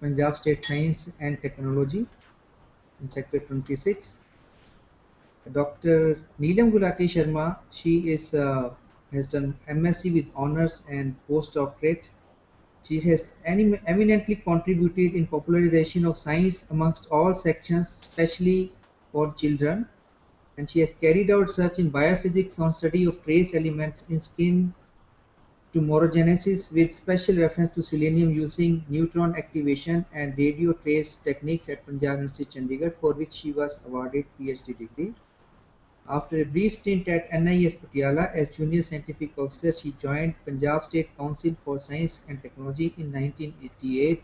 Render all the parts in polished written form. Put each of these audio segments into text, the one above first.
Punjab State Science and Technology in Sector 26. Dr. Neelam Gulati Sharma, she is has done MSc with honors and postdoctorate. She has eminently contributed in popularization of science amongst all sections, especially for children, and she has carried out research in biophysics on study of trace elements in skin tumorigenesis with special reference to selenium using neutron activation and radio trace techniques at Punjab University Chandigarh, for which she was awarded PhD degree. After a brief stint at NIS Patiala as junior scientific officer, she joined Punjab State Council for Science and Technology in 1988,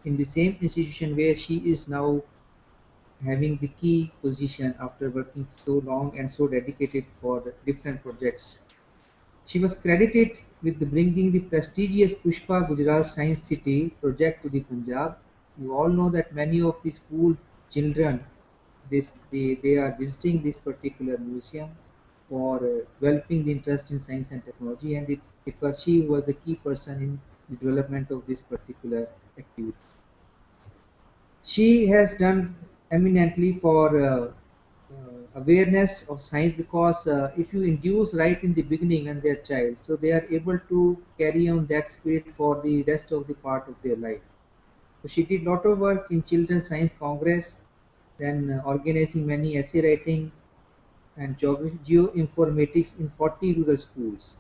in the same institution where she is now having the key position after working so long and so dedicated for different projects. She was credited with bringing the prestigious Pushpa Gujarat Science City project to the Punjab. You all know that many of the school children, they are visiting this particular museum for developing the interest in science and technology, and it was she who was a key person in the development of this particular activity. She has done eminently for awareness of science, because if you induce right in the beginning and their child, so they are able to carry on that spirit for the rest of the part of their life. So she did lot of work in Children's Science Congress, then organizing many essay writing and geoinformatics in 40 rural schools.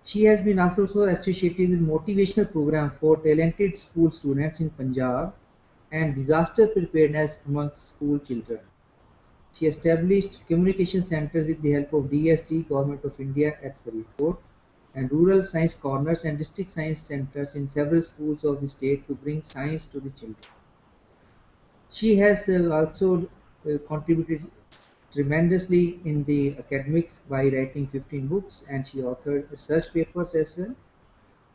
She has been also associated with motivational programs for talented school students in Punjab and disaster preparedness amongst school children. She established communication centers with the help of DST, Government of India at Faridkot, and rural science corners and district science centers in several schools of the state to bring science to the children. She has also contributed tremendously in the academics by writing 15 books, and she authored research papers as well.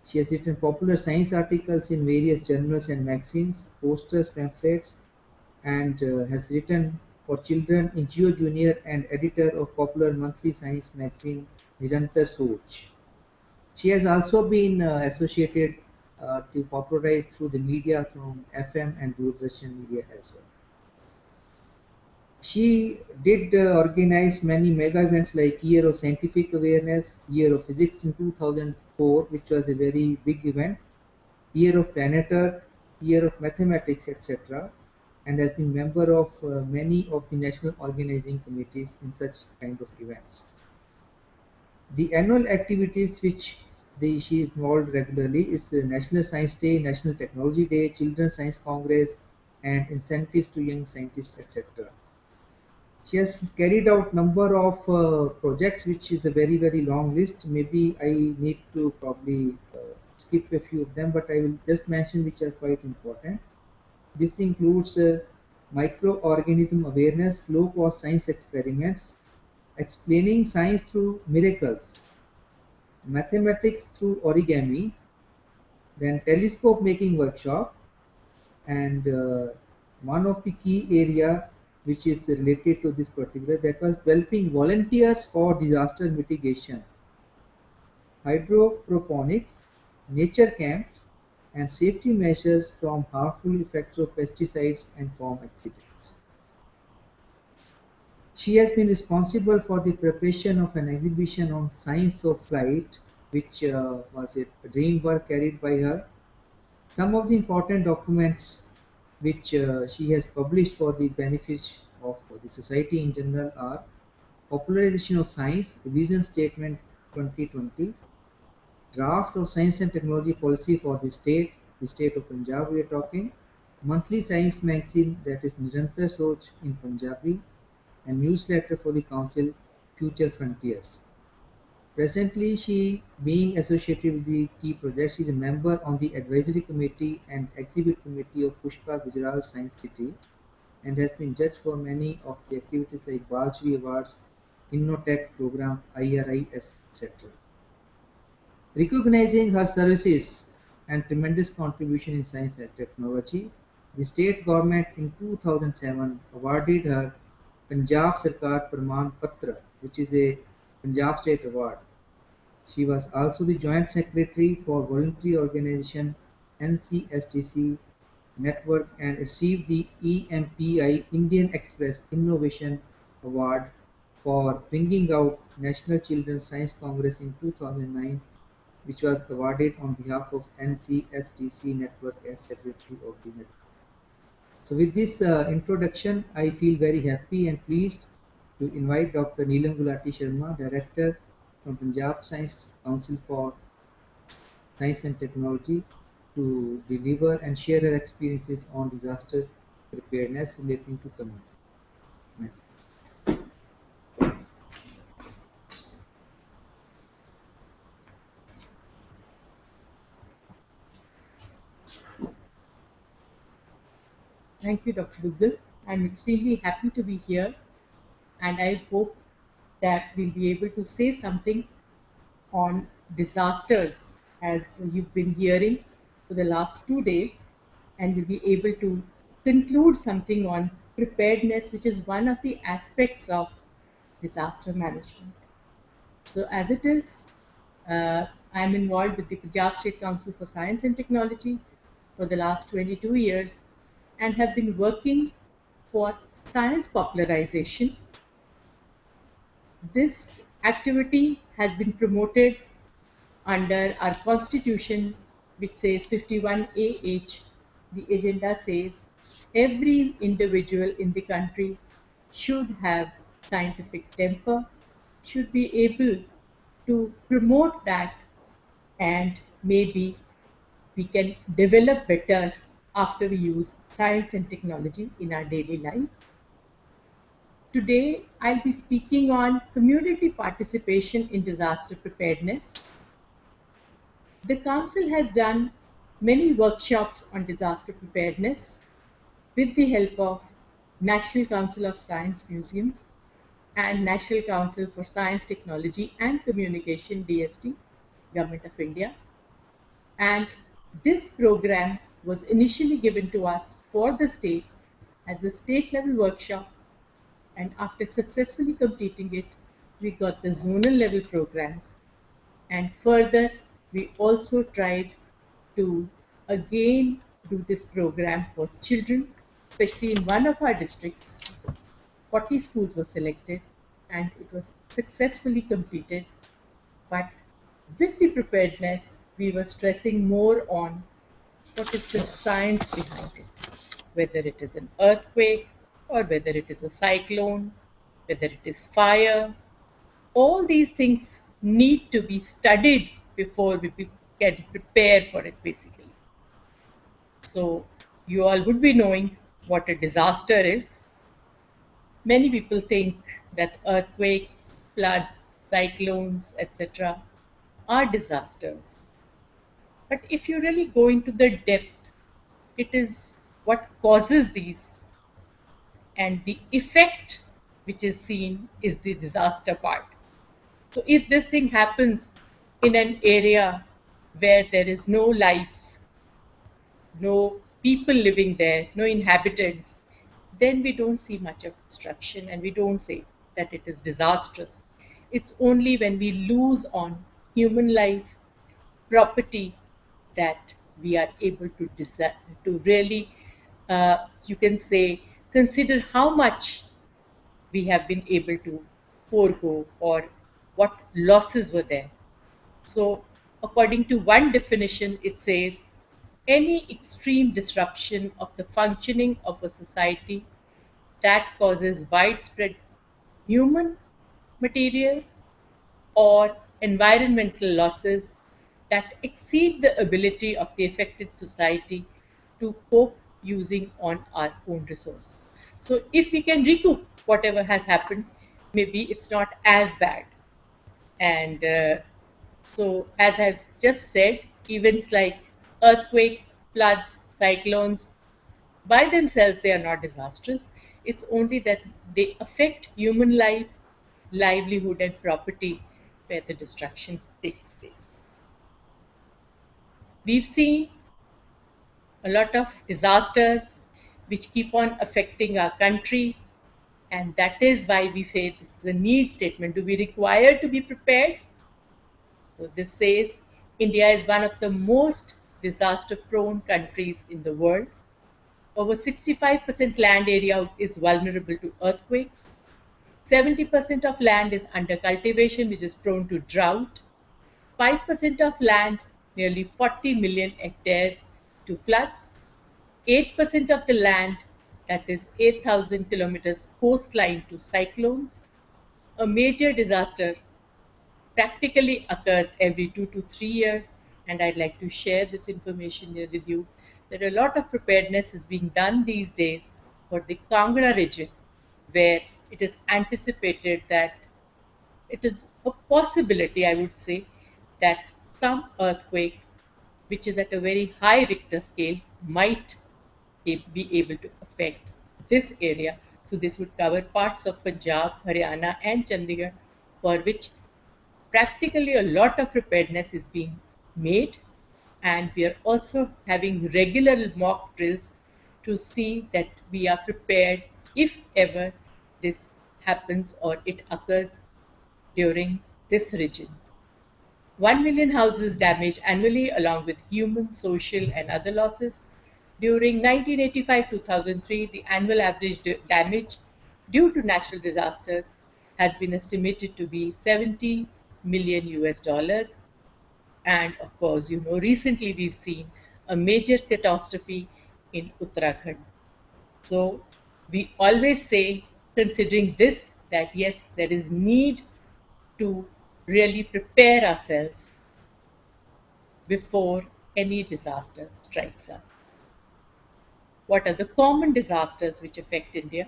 She has written popular science articles in various journals and magazines, posters, pamphlets, and has written for children in Geo Junior and editor of popular monthly science magazine Nirantar Soch. She has also been associated to popularize through the media, through FM and Doordarshan media as well. She did organize many mega events like Year of Scientific Awareness, Year of Physics in 2004, which was a very big event, Year of Planet Earth, Year of Mathematics, etc., and has been member of many of the national organizing committees in such kind of events. The annual activities which she is involved regularly is the National Science Day, National Technology Day, Children's Science Congress, and incentives to young scientists, etc. She has carried out number of projects, which is a very long list. Maybe I need to probably skip a few of them, but I will just mention which are quite important. This includes microorganism awareness, low-cost science experiments, explaining science through miracles, mathematics through origami, then telescope making workshop, and one of the key area which is related to this particular, that was developing volunteers for disaster mitigation, hydroponics, nature camps, and safety measures from harmful effects of pesticides and farm accidents. She has been responsible for the preparation of an exhibition on science of flight, which was a dream work carried by her. Some of the important documents which she has published for the benefit of the society in general are Popularization of Science, Vision Statement 2020, Draft of Science and Technology Policy for the state of Punjab we are talking, monthly science magazine, that is Nirantar Soch in Punjabi, and newsletter for the council, Future Frontiers. Presently, she, being associated with the key projects, is a member on the advisory committee and exhibit committee of Pushpa Gujarat Science City, and has been judged for many of the activities like Balshri Awards, Innotech program, IRIS, etc. Recognizing her services and tremendous contribution in science and technology, the state government in 2007 awarded her Punjab Sarkar Praman Patra, which is a Punjab State Award. She was also the Joint Secretary for voluntary organization NCSTC network and received the EMPI Indian Express Innovation Award for bringing out National Children's Science Congress in 2009, which was awarded on behalf of NCSTC network as secretary of the network. So with this introduction, I feel very happy and pleased to invite Dr. Neelam Gulati Sharma, Director from Punjab Science Council for Science and Technology, to deliver and share her experiences on disaster preparedness relating to community. Thank you, Dr. Duggal. I'm extremely happy to be here, and I hope that we'll be able to say something on disasters as you've been hearing for the last 2 days, and we'll be able to conclude something on preparedness, which is one of the aspects of disaster management. So, as it is, I'm involved with the Punjab State Council for Science and Technology for the last 22 years and have been working for science popularization. This activity has been promoted under our constitution, which says 51AH. The agenda says every individual in the country should have scientific temper, should be able to promote that, and maybe we can develop better after we use science and technology in our daily life. Today, I'll be speaking on community participation in disaster preparedness. The Council has done many workshops on disaster preparedness with the help of National Council of Science Museums and National Council for Science, Technology and Communication, DST, Government of India. And this program was initially given to us for the state as a state level workshop, and after successfully completing it, we got the zonal level programs, and further we also tried to again do this program for children, especially in one of our districts. 40 schools were selected and it was successfully completed. But with the preparedness, we were stressing more on what is the science behind it, whether it is an earthquake or whether it is a cyclone, whether it is fire. All these things need to be studied before we can prepare for it, basically. So, you all would be knowing what a disaster is. Many people think that earthquakes, floods, cyclones, etc. are disasters. But if you really go into the depth, it is what causes these, and the effect which is seen is the disaster part. So if this thing happens in an area where there is no life, no people living there, no inhabitants, then we don't see much of destruction and we don't say that it is disastrous. It's only when we lose on human life, property, that we are able to really, you can say, consider how much we have been able to forego or what losses were there. So, according to one definition, it says any extreme disruption of the functioning of a society that causes widespread human, material, or environmental losses that exceed the ability of the affected society to cope using on our own resources. So if we can recoup whatever has happened, maybe it's not as bad. And so, as I've just said, events like earthquakes, floods, cyclones, by themselves, they are not disastrous. It's only that they affect human life, livelihood, and property where the destruction takes place. We've seen a lot of disasters which keep on affecting our country, and that is why we say this is a need statement. Do we require to be prepared? So this says India is one of the most disaster-prone countries in the world. Over 65% land area is vulnerable to earthquakes. 70% of land is under cultivation, which is prone to drought. 5% of land, nearly 40 million hectares, to floods. 8% of the land, that is 8,000 kilometers coastline, to cyclones. A major disaster practically occurs every 2 to 3 years, and I'd like to share this information here with you that a lot of preparedness is being done these days for the Kangra region, where it is anticipated that it is a possibility, I would say, that some earthquake, which is at a very high Richter scale, might be able to affect this area. So this would cover parts of Punjab, Haryana, and Chandigarh, for which practically a lot of preparedness is being made, and we are also having regular mock drills to see that we are prepared if ever this happens or it occurs during this region. 1 million houses damaged annually, along with human, social, and other losses. During 1985-2003, the annual average damage due to natural disasters has been estimated to be 70 million US dollars. And of course, recently we've seen a major catastrophe in Uttarakhand. So we always say, considering this, that yes, there is need to really prepare ourselves before any disaster strikes us. What are the common disasters which affect India?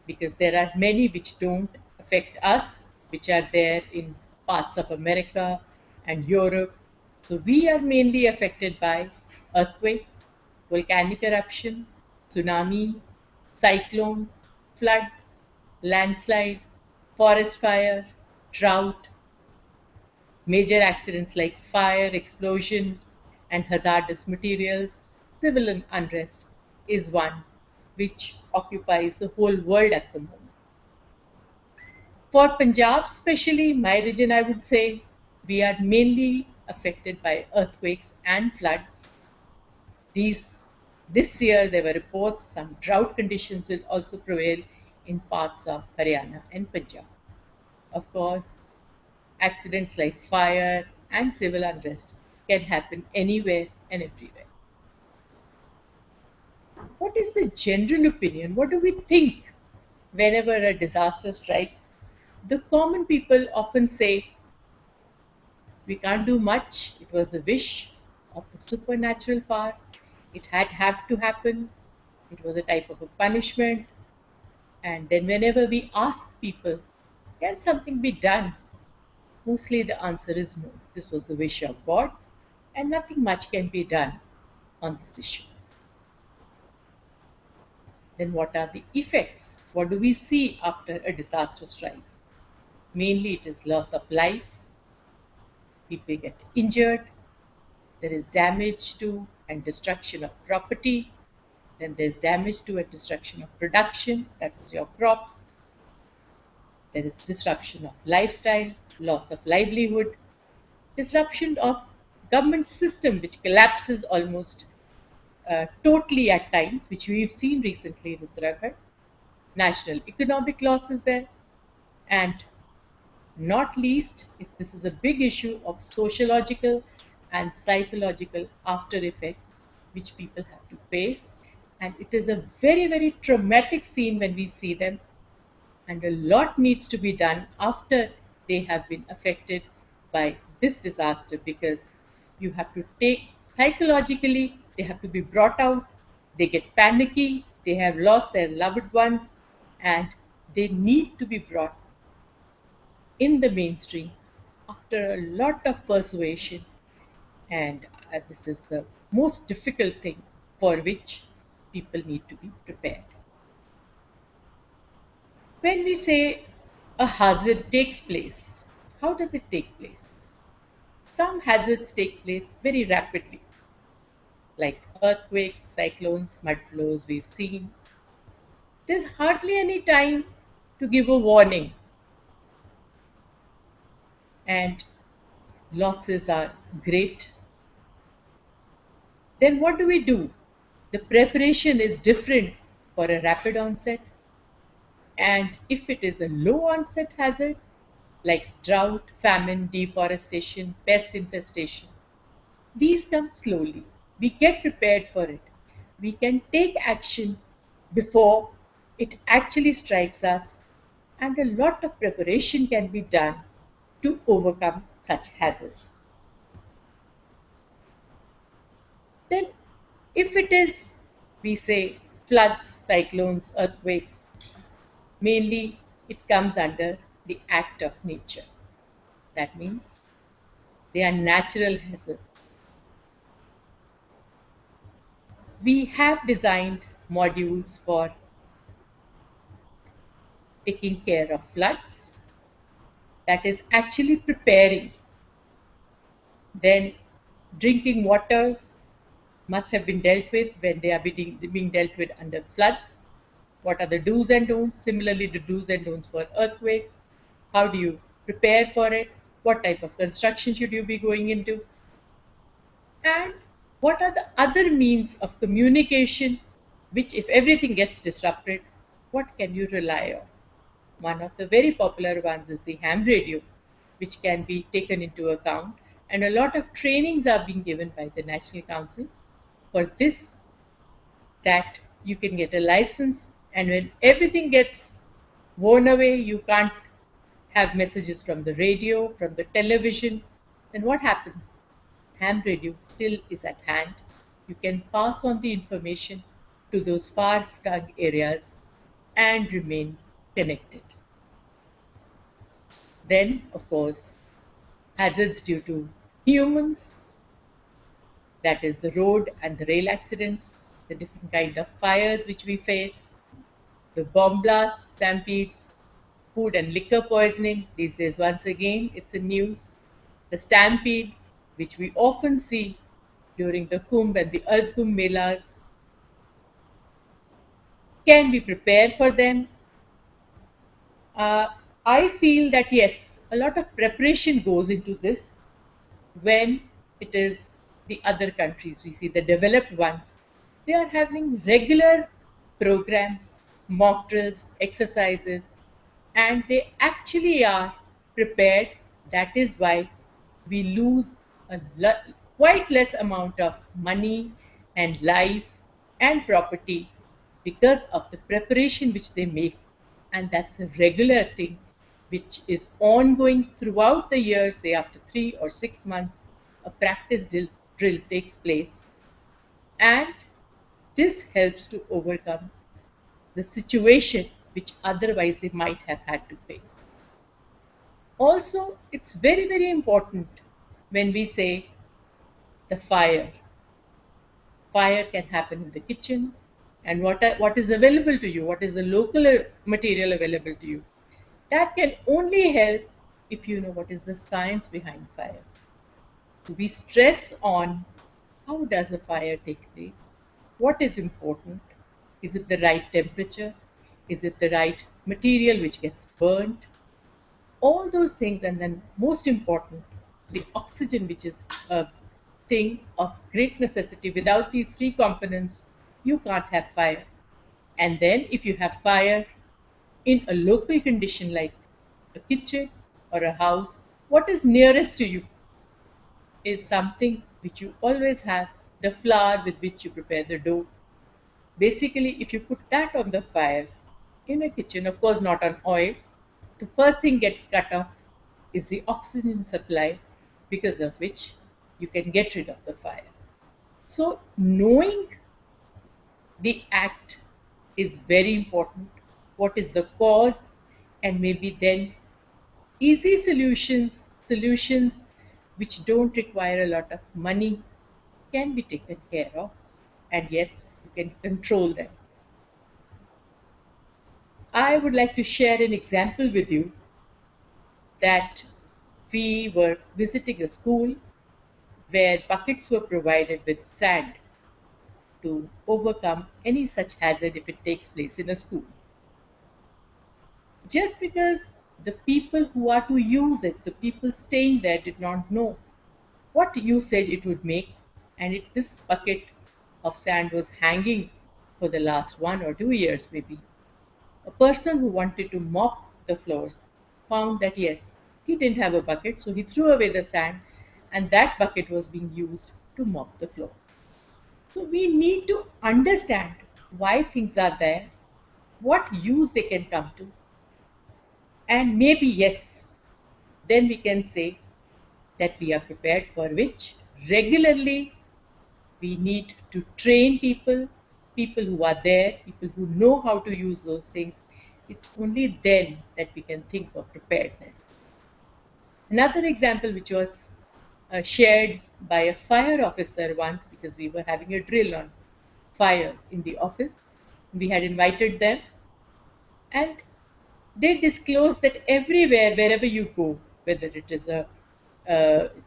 Because there are many which don't affect us, which are there in parts of America and Europe. So we are mainly affected by earthquakes, volcanic eruption, tsunami, cyclone, flood, landslide, forest fire, drought. Major accidents like fire, explosion, and hazardous materials, civil unrest is one which occupies the whole world at the moment. For Punjab, especially my region, I would say we are mainly affected by earthquakes and floods. This year there were reports some drought conditions will also prevail in parts of Haryana and Punjab. Of course, accidents like fire and civil unrest can happen anywhere and everywhere. What is the general opinion? What do we think whenever a disaster strikes? The common people often say, we can't do much. It was the wish of the supernatural power. It had have to happen. It was a type of a punishment. And then whenever we ask people, can something be done? Mostly the answer is no. This was the wish of God, and nothing much can be done on this issue. Then what are the effects? What do we see after a disaster strikes? Mainly it is loss of life, people get injured, there is damage to and destruction of property, then there's damage to and destruction of production, that is your crops, there is disruption of lifestyle, loss of livelihood, disruption of government system which collapses almost totally at times, which we've seen recently in Uttarakhand. National economic losses there, and not least, if this is a big issue of sociological and psychological after effects which people have to face. And it is a very, very traumatic scene when we see them, and a lot needs to be done after they have been affected by this disaster, because you have to take psychologically, they have to be brought out, they get panicky, they have lost their loved ones, and they need to be brought in the mainstream after a lot of persuasion. And this is the most difficult thing for which people need to be prepared. When we say a hazard takes place, how does it take place? Some hazards take place very rapidly, like earthquakes, cyclones, mud flows we've seen. There's hardly any time to give a warning, and losses are great. Then what do we do? The preparation is different for a rapid onset, and if it is a low onset hazard, like drought, famine, deforestation, pest infestation, these come slowly. We get prepared for it. We can take action before it actually strikes us, and a lot of preparation can be done to overcome such hazard. Then, if it is, we say, floods, cyclones, earthquakes, mainly it comes under the act of nature. That means they are natural hazards. We have designed modules for taking care of floods, that is actually preparing. Then drinking waters must have been dealt with when they are being dealt with under floods. What are the do's and don'ts? Similarly, the do's and don'ts for earthquakes. How do you prepare for it? What type of construction should you be going into? And what are the other means of communication which, if everything gets disrupted, what can you rely on? One of the very popular ones is the ham radio, which can be taken into account, and a lot of trainings are being given by the National Council for this, that you can get a license, and when everything gets worn away, you can't have messages from the radio, from the television, then what happens? Ham radio still is at hand. You can pass on the information to those far flung areas and remain connected. Then, of course, hazards due to humans, that is the road and the rail accidents, the different kind of fires which we face, the bomb blasts, stampedes, food and liquor poisoning. These days, once again, it's in news. The stampede, which we often see during the Kumbh and the Ardh Kumbh Melas, can we prepare for them? Uh, I feel that yes, a lot of preparation goes into this when it is the other countries. We see the developed ones, they are having regular programs, mock drills, exercises, and they actually are prepared. That is why we lose quite less amount of money and life and property because of the preparation which they make, and that's a regular thing which is ongoing throughout the years. Say after 3 or 6 months a drill takes place, and this helps to overcome the situation which otherwise they might have had to face. Also, it's very, very important when we say the fire. Fire can happen in the kitchen, and what is available to you, what is the local material available to you. That can only help if you know what is the science behind fire. So we stress on how does a fire take place? What is important? Is it the right temperature? Is it the right material which gets burnt? All those things, and then most important, the oxygen, which is a thing of great necessity. Without these three components, you can't have fire. And then, if you have fire in a local condition like a kitchen or a house, what is nearest to you is something which you always have, the flour with which you prepare the dough. Basically, if you put that on the fire in a kitchen, of course not on oil, the first thing gets cut off is the oxygen supply, because of which you can get rid of the fire. So, knowing the act is very important. What is the cause? And maybe then easy solutions which don't require a lot of money can be taken care of. And yes, you can control them. I would like to share an example with you that we were visiting a school where buckets were provided with sand to overcome any such hazard if it takes place in a school. Just because the people who are to use it, the people staying there, did not know what usage it would make, and this bucket of sand was hanging for the last 1 or 2 years, maybe, a person who wanted to mop the floors found that yes, he didn't have a bucket, so he threw away the sand, and that bucket was being used to mop the floor. So we need to understand why things are there, what use they can come to, and maybe yes, then we can say that we are prepared, for which regularly we need to train people, people who are there, people who know how to use those things. It's only then that we can think of preparedness. Another example which was shared by a fire officer once, because we were having a drill on fire in the office. We had invited them, and they disclosed that everywhere, wherever you go, whether it is a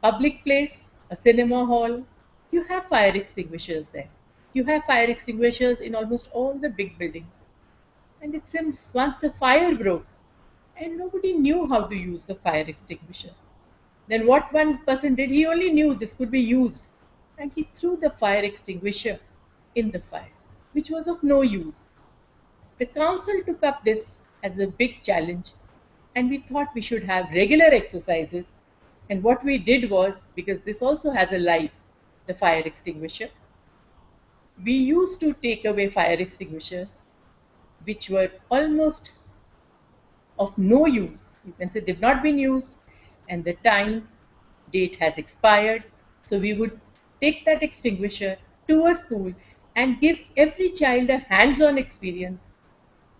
public place, a cinema hall, you have fire extinguishers there. You have fire extinguishers in almost all the big buildings. And it seems once the fire broke and nobody knew how to use the fire extinguisher. Then what one person did, he only knew this could be used, and he threw the fire extinguisher in the fire, which was of no use. The council took up this as a big challenge, and we thought we should have regular exercises. And what we did was, because this also has a life, the fire extinguisher, we used to take away fire extinguishers which were almost of no use. You can say they've not been used and the time date has expired. So we would take that extinguisher to a school and give every child a hands-on experience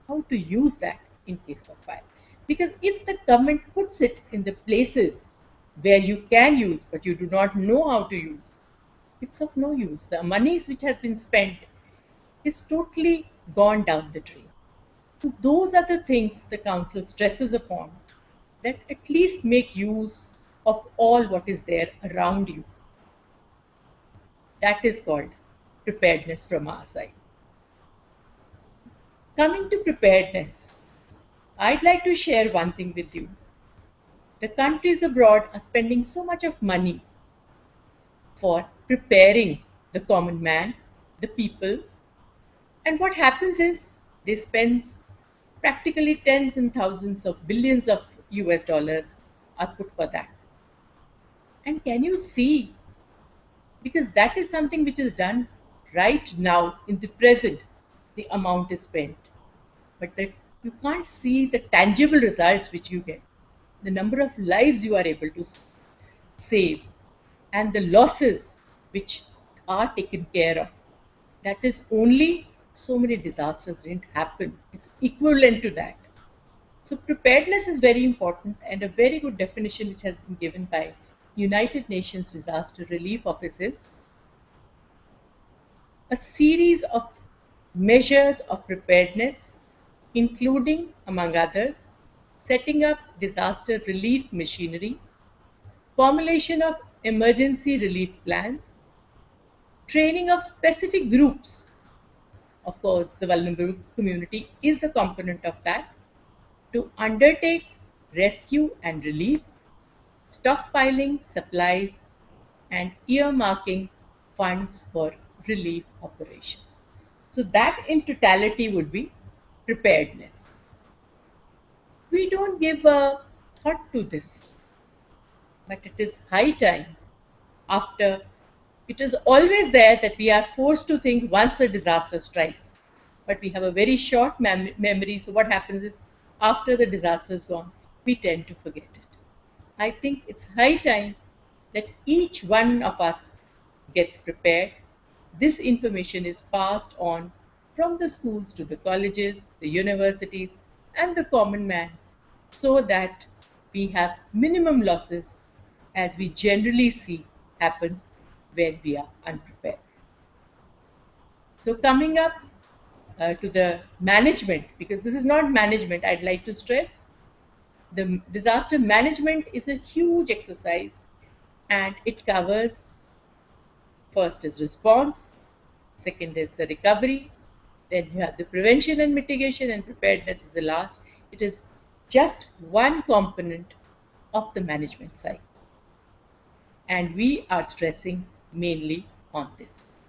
how to use that in case of fire. Because if the government puts it in the places where you can use but you do not know how to use, it's of no use. The monies which has been spent is totally gone down the drain. So those are the things the council stresses upon, that at least make use of all what is there around you. That is called preparedness from our side. Coming to preparedness, I'd like to share one thing with you. The countries abroad are spending so much of money for preparing the common man, the people, and what happens is they spend practically tens and thousands of billions of US dollars are put for that. And can you see, because that is something which is done right now in the present, the amount is spent, but that you can't see the tangible results which you get, the number of lives you are able to save, and the losses which are taken care of. That is only so many disasters didn't happen. It's equivalent to that. So preparedness is very important, and a very good definition which has been given by United Nations Disaster Relief Offices: a series of measures of preparedness, including, among others, setting up disaster relief machinery, formulation of emergency relief plans, training of specific groups. Of course, the vulnerable community is a component of that, to undertake rescue and relief, stockpiling supplies, and earmarking funds for relief operations. So that in totality would be preparedness. We don't give a thought to this, but it is high time. After, it is always there that we are forced to think once the disaster strikes, but we have a very short memory. So what happens is, after the disaster is gone, we tend to forget it. I think it's high time that each one of us gets prepared. This information is passed on from the schools to the colleges, the universities, and the common man, so that we have minimum losses, as we generally see happens when we are unprepared. So coming up to the management, because this is not management, I'd like to stress, the disaster management is a huge exercise, and it covers, first is response, second is the recovery, then you have the prevention and mitigation, and preparedness is the last. It is just one component of the management side, and we are stressing mainly on this.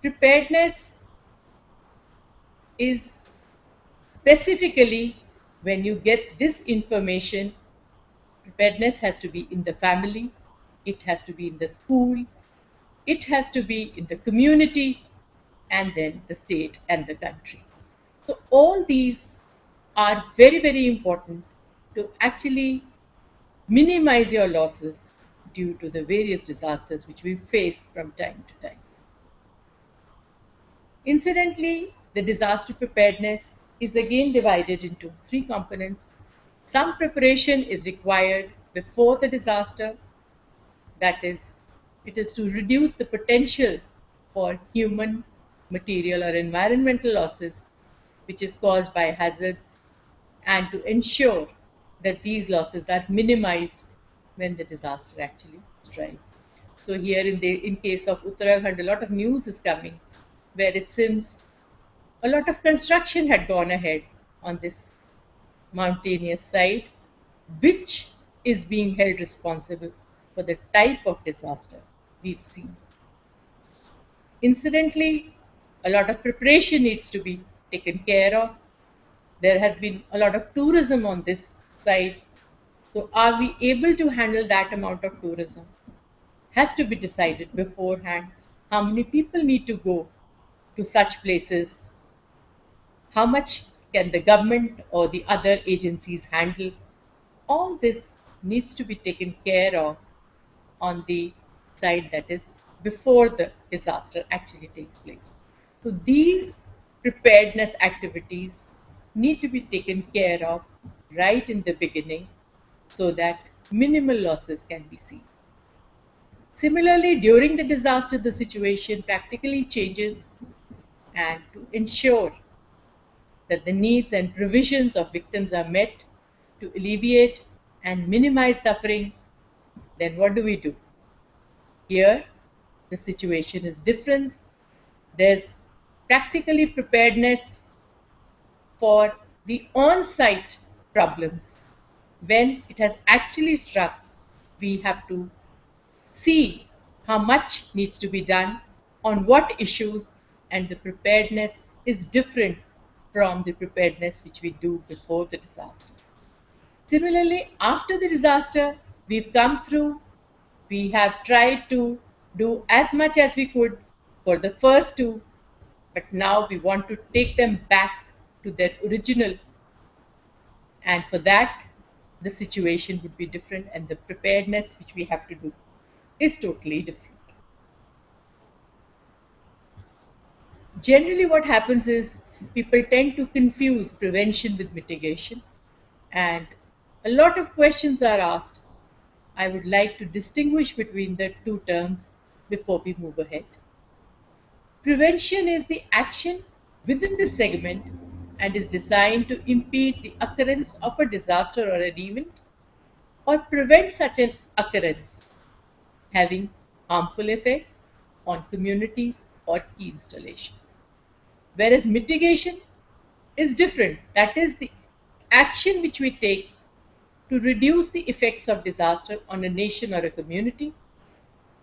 Preparedness is specifically when you get this information. Preparedness has to be in the family, it has to be in the school, it has to be in the community, and then the state and the country. So, all these are very, very important to actually minimize your losses due to the various disasters which we face from time to time. Incidentally, the disaster preparedness is again divided into three components. Some preparation is required before the disaster, that is, it is to reduce the potential for human, material, or environmental losses which is caused by hazards, and to ensure that these losses are minimized when the disaster actually strikes. So here in case of Uttarakhand, a lot of news is coming where it seems a lot of construction had gone ahead on this mountainous side, which is being held responsible for the type of disaster we've seen. Incidentally, a lot of preparation needs to be taken care of. There has been a lot of tourism on this side. So, are we able to handle that amount of tourism? Has to be decided beforehand. How many people need to go to such places? How much can the government or the other agencies handle? All this needs to be taken care of on the side that is before the disaster actually takes place. So these preparedness activities need to be taken care of right in the beginning so that minimal losses can be seen. Similarly, during the disaster, the situation practically changes, and to ensure that the needs and provisions of victims are met to alleviate and minimize suffering, then what do we do? Here, the situation is different. There's practically preparedness for the on site problems. When it has actually struck, we have to see how much needs to be done on what issues, and the preparedness is different from the preparedness which we do before the disaster. Similarly, after the disaster, we've come through, we have tried to do as much as we could for the first two, but now we want to take them back to their original, and for that, the situation would be different, and the preparedness which we have to do is totally different. Generally, what happens is people tend to confuse prevention with mitigation, and a lot of questions are asked. I would like to distinguish between the two terms before we move ahead. Prevention is the action within the segment and is designed to impede the occurrence of a disaster or an event, or prevent such an occurrence having harmful effects on communities or key installations. Whereas mitigation is different. That is the action which we take to reduce the effects of disaster on a nation or a community.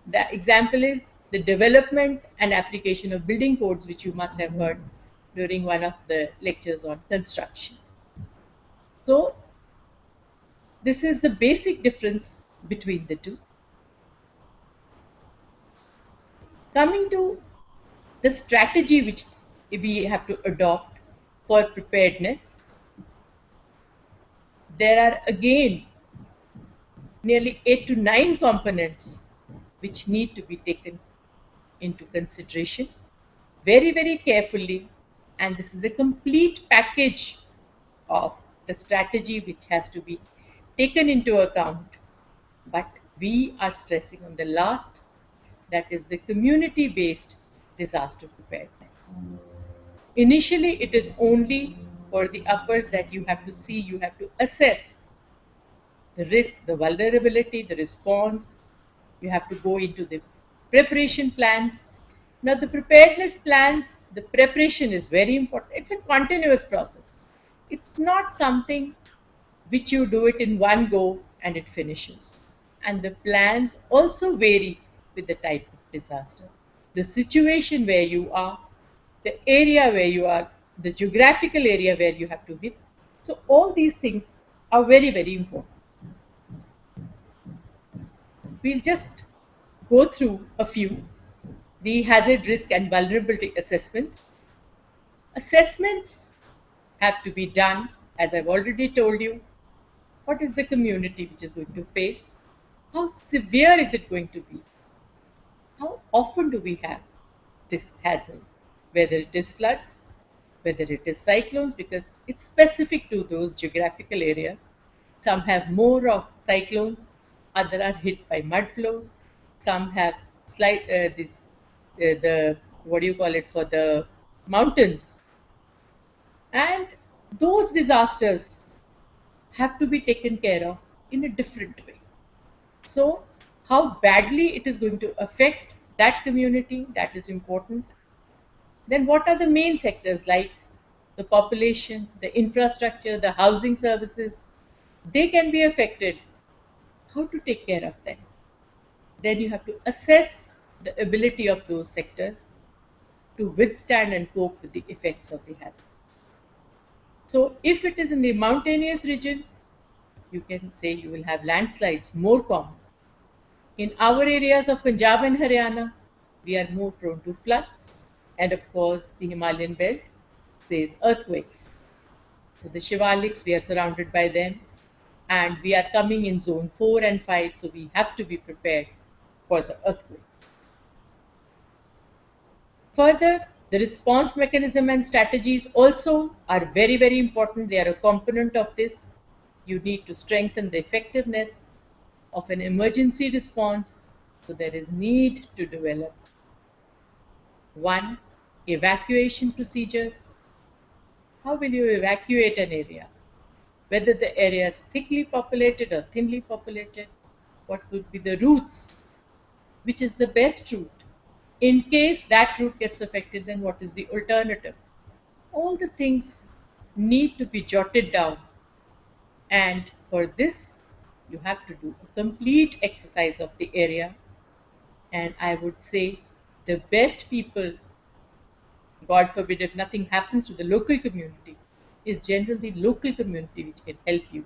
The example is the development and application of building codes, which you must have heard during one of the lectures on construction. So, this is the basic difference between the two. Coming to the strategy which we have to adopt for preparedness, there are again nearly 8 to 9 components which need to be taken into consideration very, very carefully, and this is a complete package of the strategy which has to be taken into account. But we are stressing on the last, that is the community based disaster preparedness. Initially, it is only for the uppers that you have to see, you have to assess the risk, the vulnerability, the response. You have to go into the preparation plans. Now, the preparedness plans, the preparation is very important. It's a continuous process. It's not something which you do it in one go and it finishes. And the plans also vary with the type of disaster. the situation where you are, the area where you are, the geographical area where you have to hit. So all these things are very, very important. We'll just go through a few. The hazard, risk, and vulnerability assessments. Assessments have to be done, as I've already told you. What is the community which is going to face? How severe is it going to be? How often do we have this hazard? Whether it is floods, whether it is cyclones, because it's specific to those geographical areas. Some have more of cyclones, others are hit by mud flows, some have slight the what do you call it, for the mountains, and those disasters have to be taken care of in a different way. So, how badly it is going to affect that community, that is important. Then, what are the main sectors like the population, the infrastructure, the housing services? They can be affected. How to take care of them? Then you have to assess the ability of those sectors to withstand and cope with the effects of the hazard. So, if it is in the mountainous region, you can say you will have landslides more common. In our areas of Punjab and Haryana, we are more prone to floods, and of course, the Himalayan belt says earthquakes. So, the Shivaliks, we are surrounded by them, and we are coming in zone 4 and 5, so we have to be prepared for the earthquakes. Further, the response mechanism and strategies also are very, very important. They are a component of this. You need to strengthen the effectiveness of an emergency response. So there is need to develop one, evacuation procedures. How will you evacuate an area? Whether the area is thickly populated or thinly populated, what would be the routes? Which is the best route? In case that route gets affected, then what is the alternative? All the things need to be jotted down, and for this you have to do a complete exercise of the area. And I would say the best people, God forbid if nothing happens to the local community, is generally the local community which can help you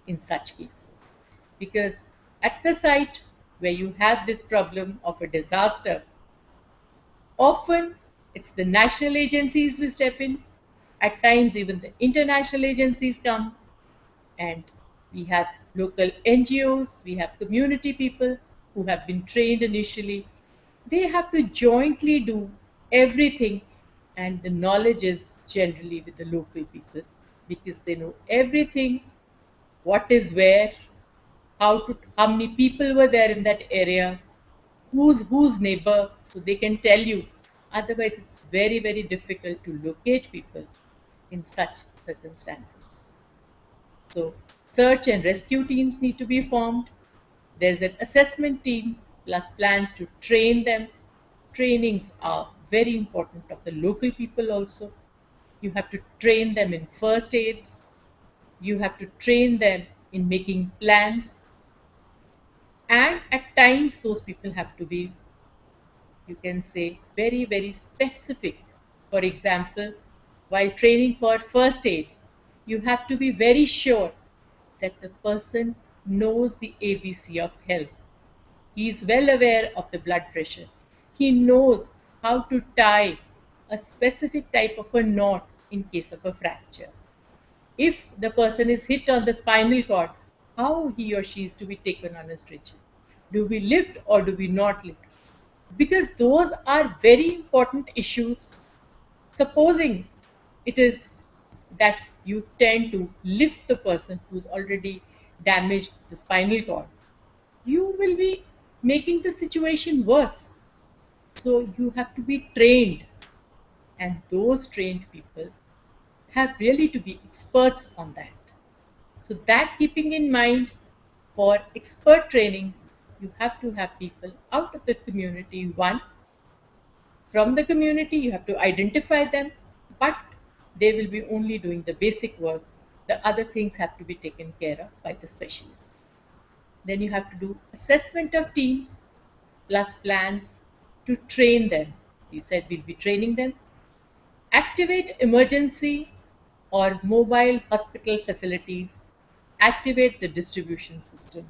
in such cases. Because at the site where you have this problem of a disaster, often it's the national agencies who step in, at times even the international agencies come, and we have local NGOs, we have community people who have been trained initially. They have to jointly do everything, and the knowledge is generally with the local people because they know everything, what is where, how many people were there in that area, whose neighbor, so they can tell you. Otherwise, it's very, very difficult to locate people in such circumstances. So, search and rescue teams need to be formed. There's an assessment team plus plans to train them. Trainings are very important of the local people also. You have to train them in first aids. You have to train them in making plans. And at times, those people have to be, you can say, very, very specific. For example, while training for first aid, you have to be very sure that the person knows the ABC of health. He is well aware of the blood pressure. He knows how to tie a specific type of a knot in case of a fracture. If the person is hit on the spinal cord, how he or she is to be taken on a stretcher. Do we lift or do we not lift? Because those are very important issues. Supposing it is that you tend to lift the person who's already damaged the spinal cord, you will be making the situation worse. So you have to be trained, and those trained people have really to be experts on that. So that keeping in mind, for expert trainings, you have to have people out of the community. One, from the community, you have to identify them, but they will be only doing the basic work. The other things have to be taken care of by the specialists. Then you have to do assessment of teams plus plans. to train them. You said we'll be training them. Activate emergency or mobile hospital facilities. Activate the distribution system.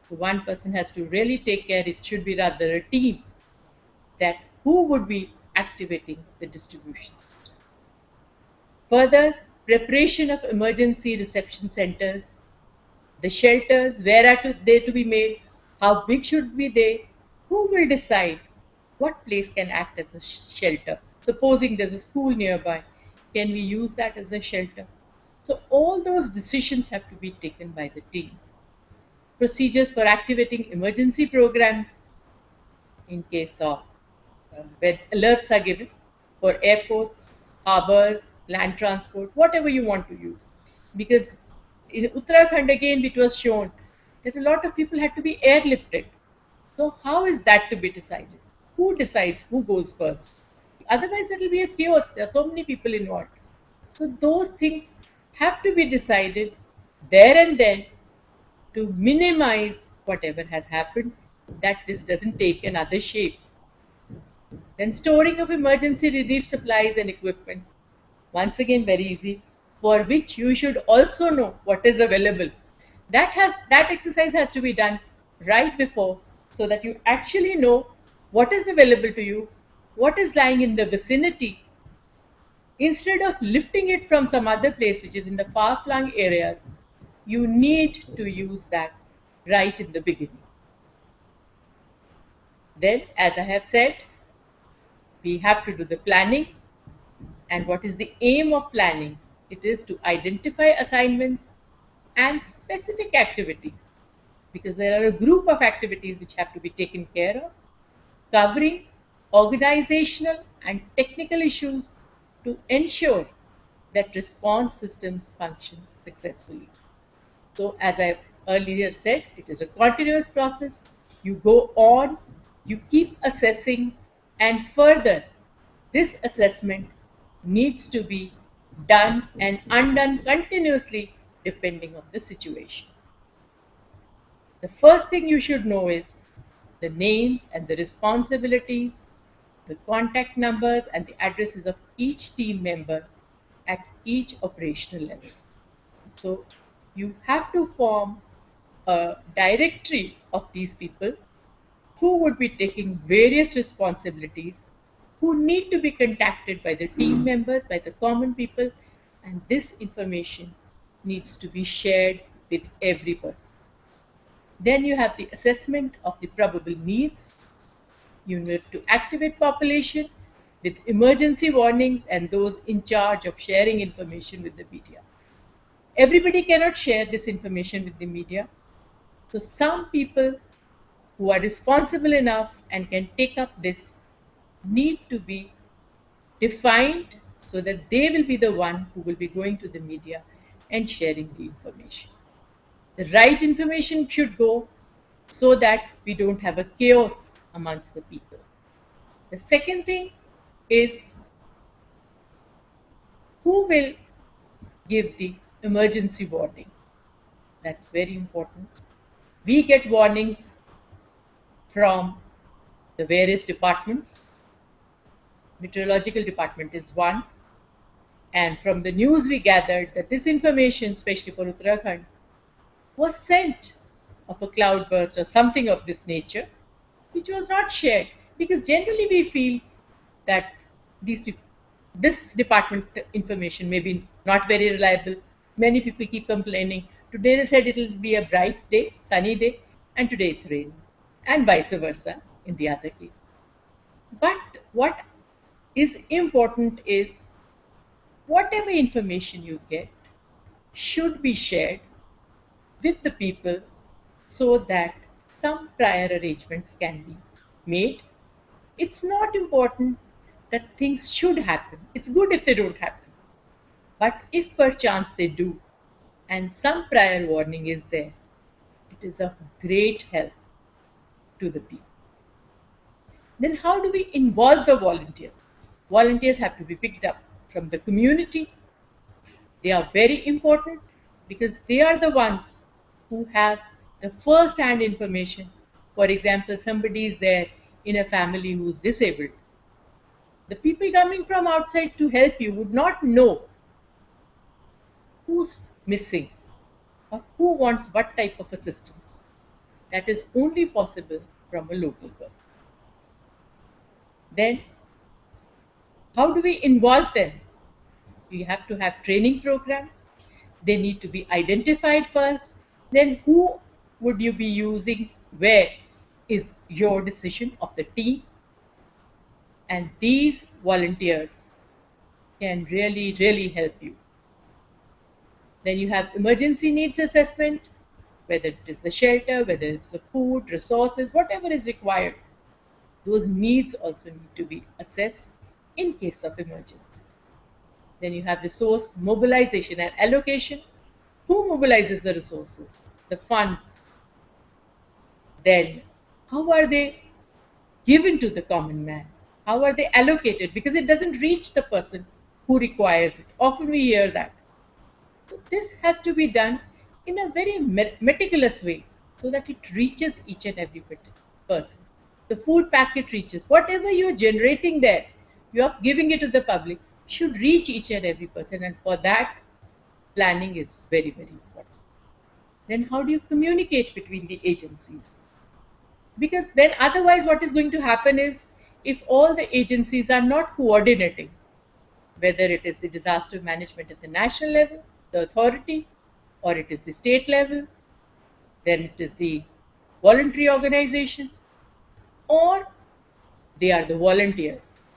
So one person has to really take care. It should be rather a team that who would be activating the distribution system. Further, preparation of emergency reception centers, the shelters, where are they to be made, how big should be they, who will decide what place can act as a shelter. Supposing there's a school nearby, can we use that as a shelter? So all those decisions have to be taken by the team. Procedures for activating emergency programs in case of when alerts are given for airports, harbors, land transport, whatever you want to use. Because in Uttarakhand, again, it was shown that a lot of people had to be airlifted. So, how is that to be decided? Who decides who goes first? Otherwise, it will be a chaos. There are so many people involved. So, those things have to be decided there and then to minimize whatever has happened, that this doesn't take another shape. Then storing of emergency relief supplies and equipment. Once again, very easy, for which you should also know what is available. That exercise has to be done right before, so that you actually know what is available to you, what is lying in the vicinity, instead of lifting it from some other place which is in the far-flung areas. You need to use that right in the beginning. Then, as I have said, we have to do the planning. And what is the aim of planning? It is to identify assignments and specific activities, because there are a group of activities which have to be taken care of, covering organizational and technical issues to ensure that response systems function successfully. So, as I earlier said, it is a continuous process. You go on, you keep assessing, and further, this assessment needs to be done and undone continuously depending on the situation. The first thing you should know is the names and the responsibilities, the contact numbers and the addresses of each team member at each operational level. So you have to form a directory of these people who would be taking various responsibilities, who need to be contacted by the team members, by the common people, and this information needs to be shared with every person. Then you have the assessment of the probable needs. You need to activate population with emergency warnings and those in charge of sharing information with the media. Everybody cannot share this information with the media. So some people who are responsible enough and can take up this need to be defined, so that they will be the one who will be going to the media and sharing the information. The right information should go, so that we don't have a chaos amongst the people. The second thing is who will give the emergency warning. That's very important. We get warnings from the various departments. Meteorological department is one, and from the news we gathered that this information, especially for Uttarakhand, was sent of a cloudburst or something of this nature, which was not shared, because generally we feel that these people, this department information may be not very reliable. Many people keep complaining. Today they said it will be a bright day, sunny day, and today it's raining, and vice versa in the other case. But what is important is whatever information you get should be shared with the people, so that some prior arrangements can be made. It's not important that things should happen. It's good if they don't happen. But if perchance they do, and some prior warning is there, it is of great help to the people. Then how do we involve the volunteers? Volunteers have to be picked up from the community. They are very important because they are the ones who have the first hand information. For example, somebody is there in a family who's disabled, the people coming from outside to help you would not know who's missing or who wants what type of assistance. That is only possible from a local person. Then, how do we involve them? You have to have training programs. They need to be identified first. Then, who would you be using where is your decision of the team. And these volunteers can really, really help you. Then you have emergency needs assessment, whether it is the shelter, whether it's the food, resources, whatever is required. Those needs also need to be assessed in case of emergency. Then you have resource mobilization and allocation. Who mobilizes the resources, the funds? Then how are they given to the common man? How are they allocated? Because it doesn't reach the person who requires it. Often we hear that. So this has to be done in a very meticulous way so that it reaches each and every person. The food packet reaches. Whatever you are generating there, you are giving it to the public, should reach each and every person. And for that, planning is very, very important. Then how do you communicate between the agencies? Because then otherwise what is going to happen is, if all the agencies are not coordinating, whether it is the disaster management at the national level, the authority, or it is the state level, then it is the voluntary organization, or they are the volunteers.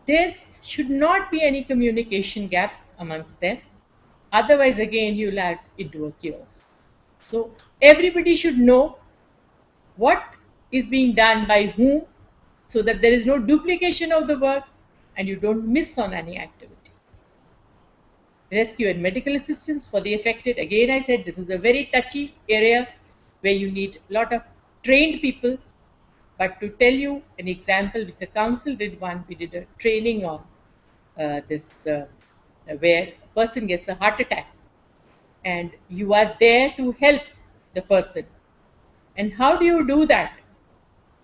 There should not be any communication gap amongst them. Otherwise, again, you'll add into a chaos. So everybody should know what is being done by whom, so that there is no duplication of the work and you don't miss on any activity. Rescue and medical assistance for the affected. Again, I said this is a very touchy area where you need a lot of trained people. But to tell you an example, which the council did one, we did a training on this where a person gets a heart attack and you are there to help the person. And how do you do that?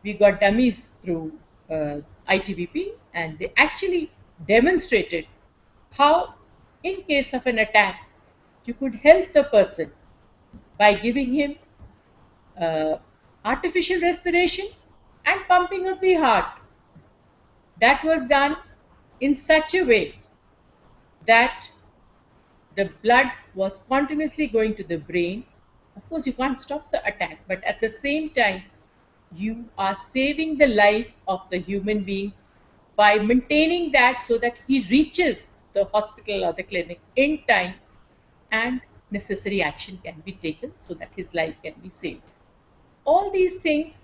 We got dummies through ITBP, and they actually demonstrated how, in case of an attack, you could help the person by giving him uh, artificial respiration and pumping of the heart. That was done in such a way that the blood was continuously going to the brain. Of course, you can't stop the attack, but at the same time, you are saving the life of the human being by maintaining that so that he reaches the hospital or the clinic in time and necessary action can be taken so that his life can be saved. All these things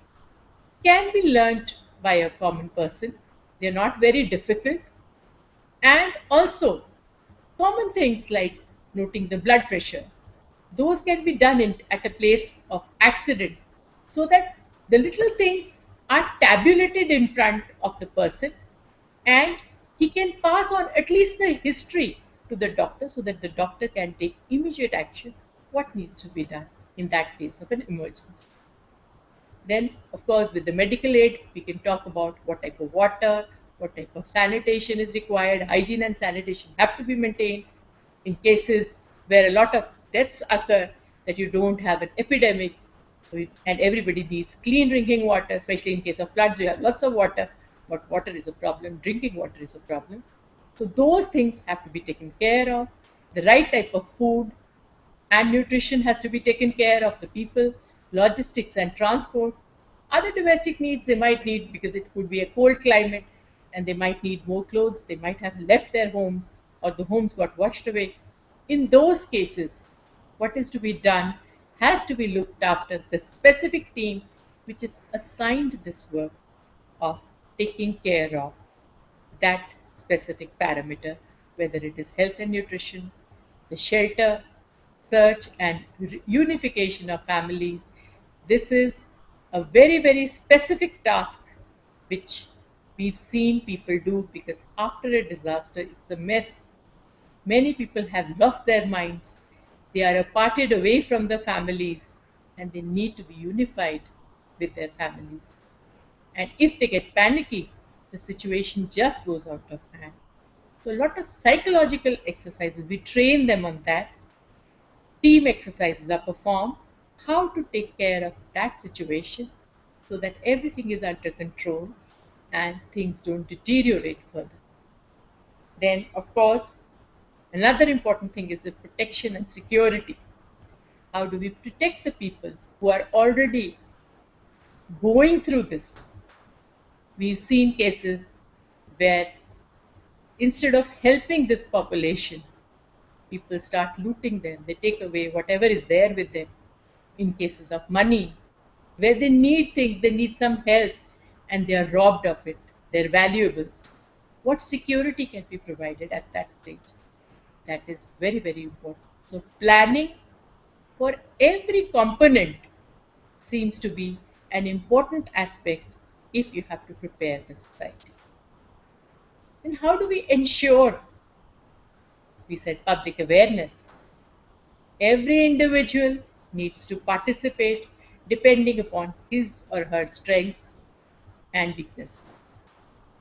can be learnt by a common person. They're not very difficult. And also, common things like noting the blood pressure, those can be done at a place of accident so that the little things are tabulated in front of the person and he can pass on at least the history to the doctor so that the doctor can take immediate action what needs to be done in that case of an emergency. Then, of course, with the medical aid, we can talk about what type of water, what type of sanitation is required. Hygiene and sanitation have to be maintained in cases where a lot of deaths occur, that you don't have an epidemic. And everybody needs clean drinking water, especially in case of floods. You have lots of water, but water is a problem. Drinking water is a problem. So those things have to be taken care of. The right type of food and nutrition has to be taken care of, the people, logistics and transport. Other domestic needs they might need, because it could be a cold climate and they might need more clothes, they might have left their homes or the homes got washed away. In those cases, what is to be done has to be looked after the specific team which is assigned this work of taking care of that specific parameter, whether it is health and nutrition, the shelter, search and unification of families. This is a very, very specific task which we've seen people do, because after a disaster, it's a mess. Many people have lost their minds. They are parted away from the families and they need to be unified with their families. And if they get panicky, the situation just goes out of hand. So, a lot of psychological exercises, we train them on that. Team exercises are performed, how to take care of that situation so that everything is under control and things don't deteriorate further. Then, of course, another important thing is the protection and security. How do we protect the people who are already going through this? We've seen cases where instead of helping this population, people start looting them. They take away whatever is there with them in cases of money, where they need things, they need some help, and they are robbed of it, their valuables. What security can be provided at that stage? That is very, very important. So, planning for every component seems to be an important aspect if you have to prepare the society. And how do we ensure? We said public awareness. Every individual needs to participate depending upon his or her strengths and weaknesses.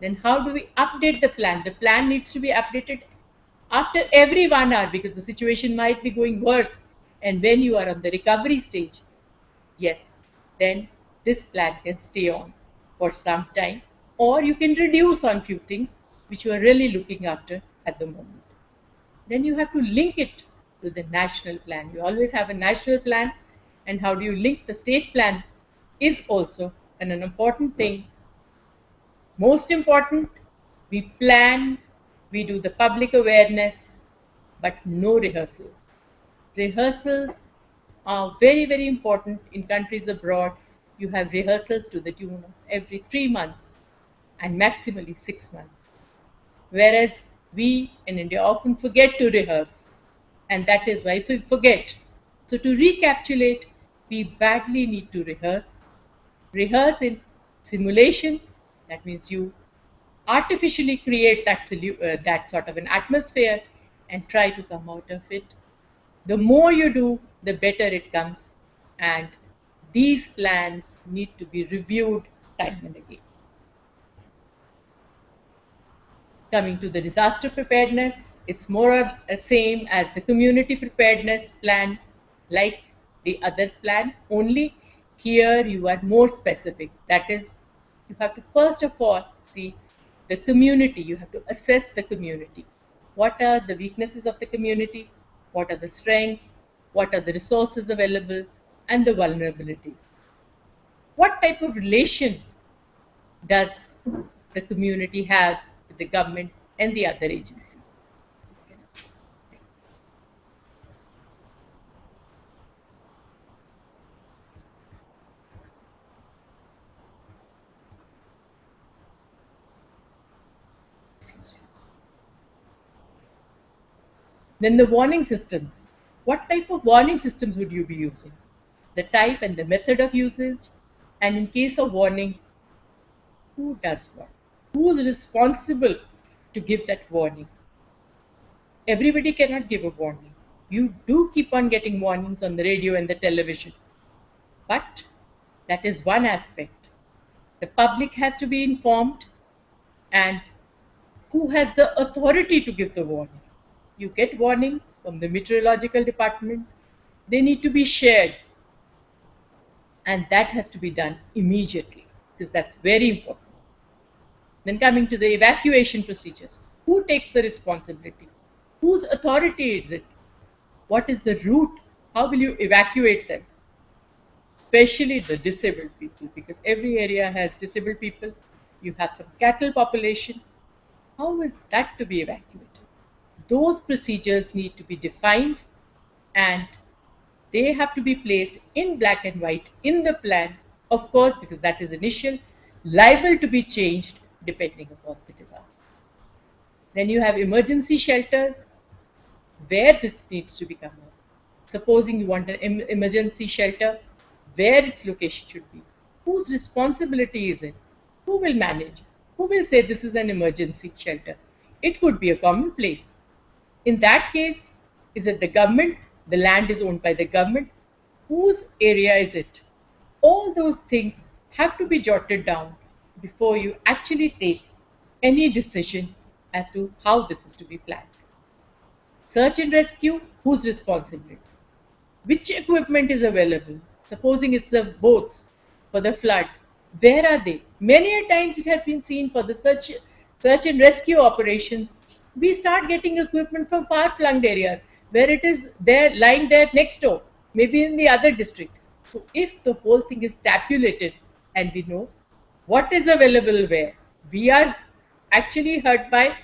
Then how do we update the plan? The plan needs to be updated after every 1 hour because the situation might be going worse. And when you are on the recovery stage, yes, then this plan can stay on for some time, or you can reduce on few things which you are really looking after at the moment. Then you have to link it to the national plan. You always have a national plan, and how do you link the state plan is also an important thing. Most important, we plan, we do the public awareness, but no rehearsals. Rehearsals are very, very important in countries abroad. You have rehearsals to the tune of every 3 months and maximally 6 months. Whereas we in India often forget to rehearse, and that is why we forget. So, to recapitulate, we badly need to rehearse. Rehearse in simulation, that means you artificially create that sort of an atmosphere and try to come out of it. The more you do, the better it comes, and these plans need to be reviewed time and again. Coming to the disaster preparedness, it's more or the same as the community preparedness plan, like the other plan, only here you are more specific. That is, you have to first of all see the community, you have to assess the community. What are the weaknesses of the community? What are the strengths? What are the resources available? And the vulnerabilities. What type of relation does the community have with the government and the other agencies? Then the warning systems. What type of warning systems would you be using? The type and the method of usage, and in case of warning, who does what? Who is responsible to give that warning? Everybody cannot give a warning. You do keep on getting warnings on the radio and the television, but that is one aspect. The public has to be informed, and who has the authority to give the warning? You get warnings from the meteorological department, they need to be shared, and that has to be done immediately because that's very important. Then coming to the evacuation procedures, who takes the responsibility? Whose authority is it? What is the route? How will you evacuate them? Especially the disabled people, because every area has disabled people. You have some cattle population. How is that to be evacuated? Those procedures need to be defined, and they have to be placed in black and white in the plan, of course, because that is initial, liable to be changed depending upon the disaster. Then you have emergency shelters where this needs to become up. Supposing you want an emergency shelter, where its location should be, whose responsibility is it, who will manage, who will say this is an emergency shelter. It could be a common place. In that case, is it the government? The land is owned by the government. Whose area is it? All those things have to be jotted down before you actually take any decision as to how this is to be planned. Search and rescue, whose responsibility? Which equipment is available? Supposing it's the boats for the flood, where are they? Many a times it has been seen for the search and rescue operations, we start getting equipment from far flung areas where it is there lying there next door, maybe in the other district. So if the whole thing is tabulated and we know what is available where, we are actually hurt by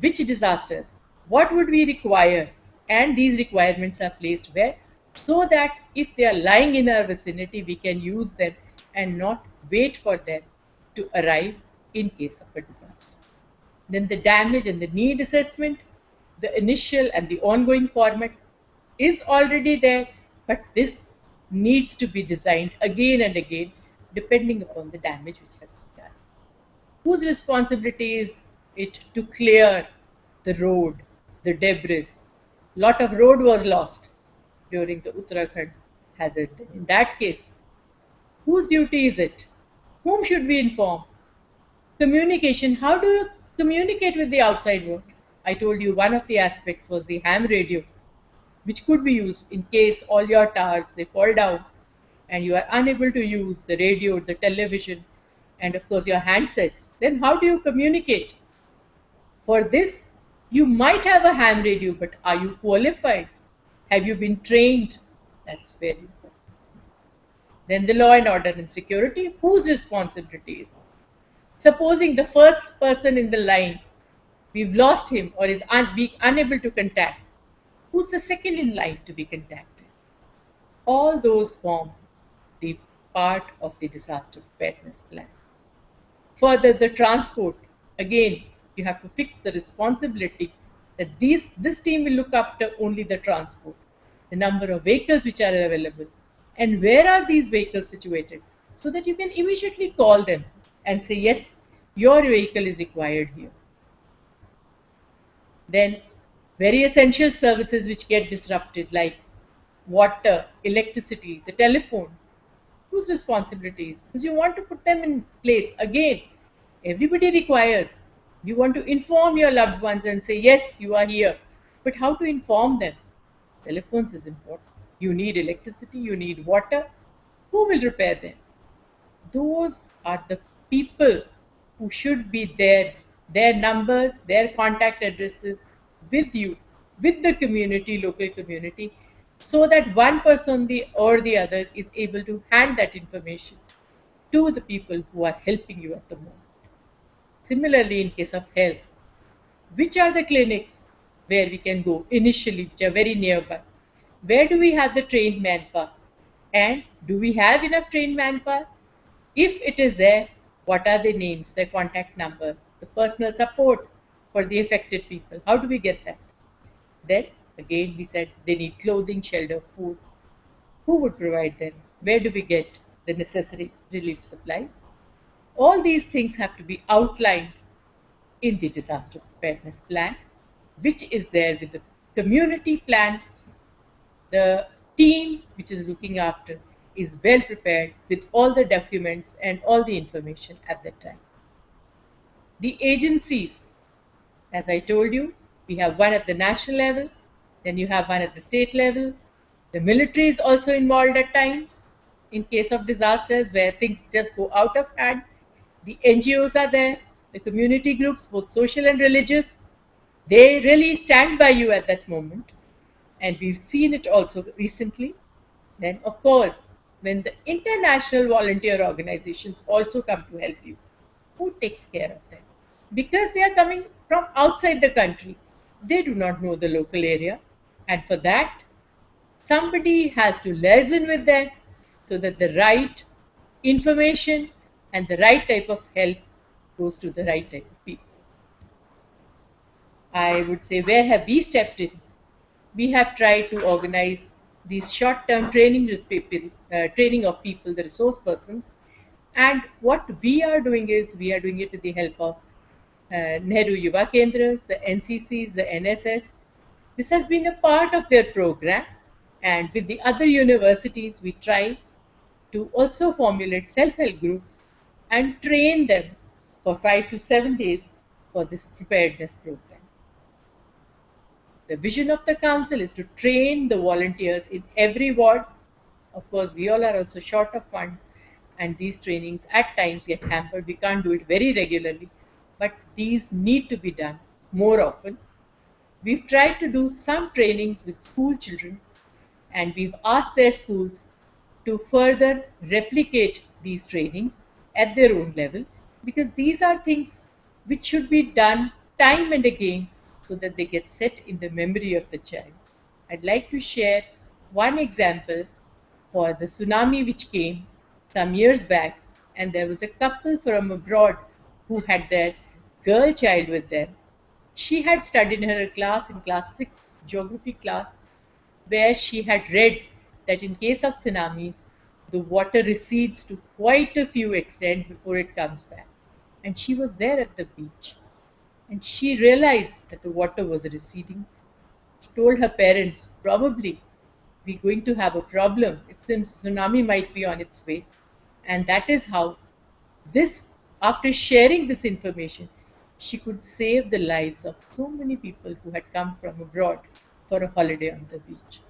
which disasters, what would we require, and these requirements are placed where, so that if they are lying in our vicinity, we can use them and not wait for them to arrive in case of a disaster. Then the damage and the need assessment, the initial and the ongoing format is already there, but this needs to be designed again and again depending upon the damage which has been done. Whose responsibility is it to clear the road, the debris? Lot of road was lost during the Uttarakhand hazard. In that case, whose duty is it? Whom should we inform? Communication. How do you communicate with the outside world? I told you one of the aspects was the ham radio, which could be used in case all your towers they fall down and you are unable to use the radio, the television, and of course your handsets. Then how do you communicate? For this, you might have a ham radio, but are you qualified? Have you been trained? That's very important. Then the law and order and security, whose responsibility is it? Supposing the first person in the line, we've lost him or is unable to contact, who's the second in line to be contacted? All those form the part of the disaster preparedness plan. Further, the transport, again, you have to fix the responsibility that this team will look after only the transport, the number of vehicles which are available, and where are these vehicles situated, so that you can immediately call them and say, yes, your vehicle is required here. Then very essential services which get disrupted like water, electricity, the telephone, whose responsibilities? Because you want to put them in place. Again, everybody requires. You want to inform your loved ones and say, yes, you are here. But how to inform them? Telephones is important. You need electricity, you need water. Who will repair them? Those are the people who should be there, their numbers, their contact addresses with you, with the community, local community, so that one person or the other is able to hand that information to the people who are helping you at the moment. Similarly, in case of health, which are the clinics where we can go initially, which are very nearby? Where do we have the trained manpower? And do we have enough trained manpower? If it is there, what are their names, their contact number, the personal support for the affected people? How do we get that? Then again we said they need clothing, shelter, food. Who would provide them? Where do we get the necessary relief supplies? All these things have to be outlined in the disaster preparedness plan, which is there with the community plan. The team which is looking after is well prepared with all the documents and all the information at that time. The agencies, as I told you, we have one at the national level, then you have one at the state level. The military is also involved at times in case of disasters where things just go out of hand. The NGOs are there, the community groups, both social and religious. They really stand by you at that moment. And we've seen it also recently. Then, of course, when the international volunteer organizations also come to help you, who takes care of them? Because they are coming from outside the country, they do not know the local area, and for that, somebody has to liaison with them so that the right information and the right type of help goes to the right type of people. I would say, where have we stepped in? We have tried to organize these short-term training of people, the resource persons. And what we are doing is, we are doing it with the help of Nehru Yuva Kendras, the NCCs, the NSS. This has been a part of their program. And with the other universities, we try to also formulate self-help groups and train them for 5 to 7 days for this preparedness program. The vision of the council is to train the volunteers in every ward. Of course, we all are also short of funds, and these trainings at times get hampered. We can't do it very regularly, but these need to be done more often. We've tried to do some trainings with school children, and we've asked their schools to further replicate these trainings at their own level, because these are things which should be done time and again so that they get set in the memory of the child. I'd like to share one example for the tsunami which came some years back, and there was a couple from abroad who had their girl child with them. She had studied in her class, in class 6 geography class, where she had read that in case of tsunamis, the water recedes to quite a few extent before it comes back. And she was there at the beach, and she realized that the water was receding. She told her parents, probably we're going to have a problem. It seems tsunami might be on its way. And that is how this, after sharing this information, she could save the lives of so many people who had come from abroad for a holiday on the beach.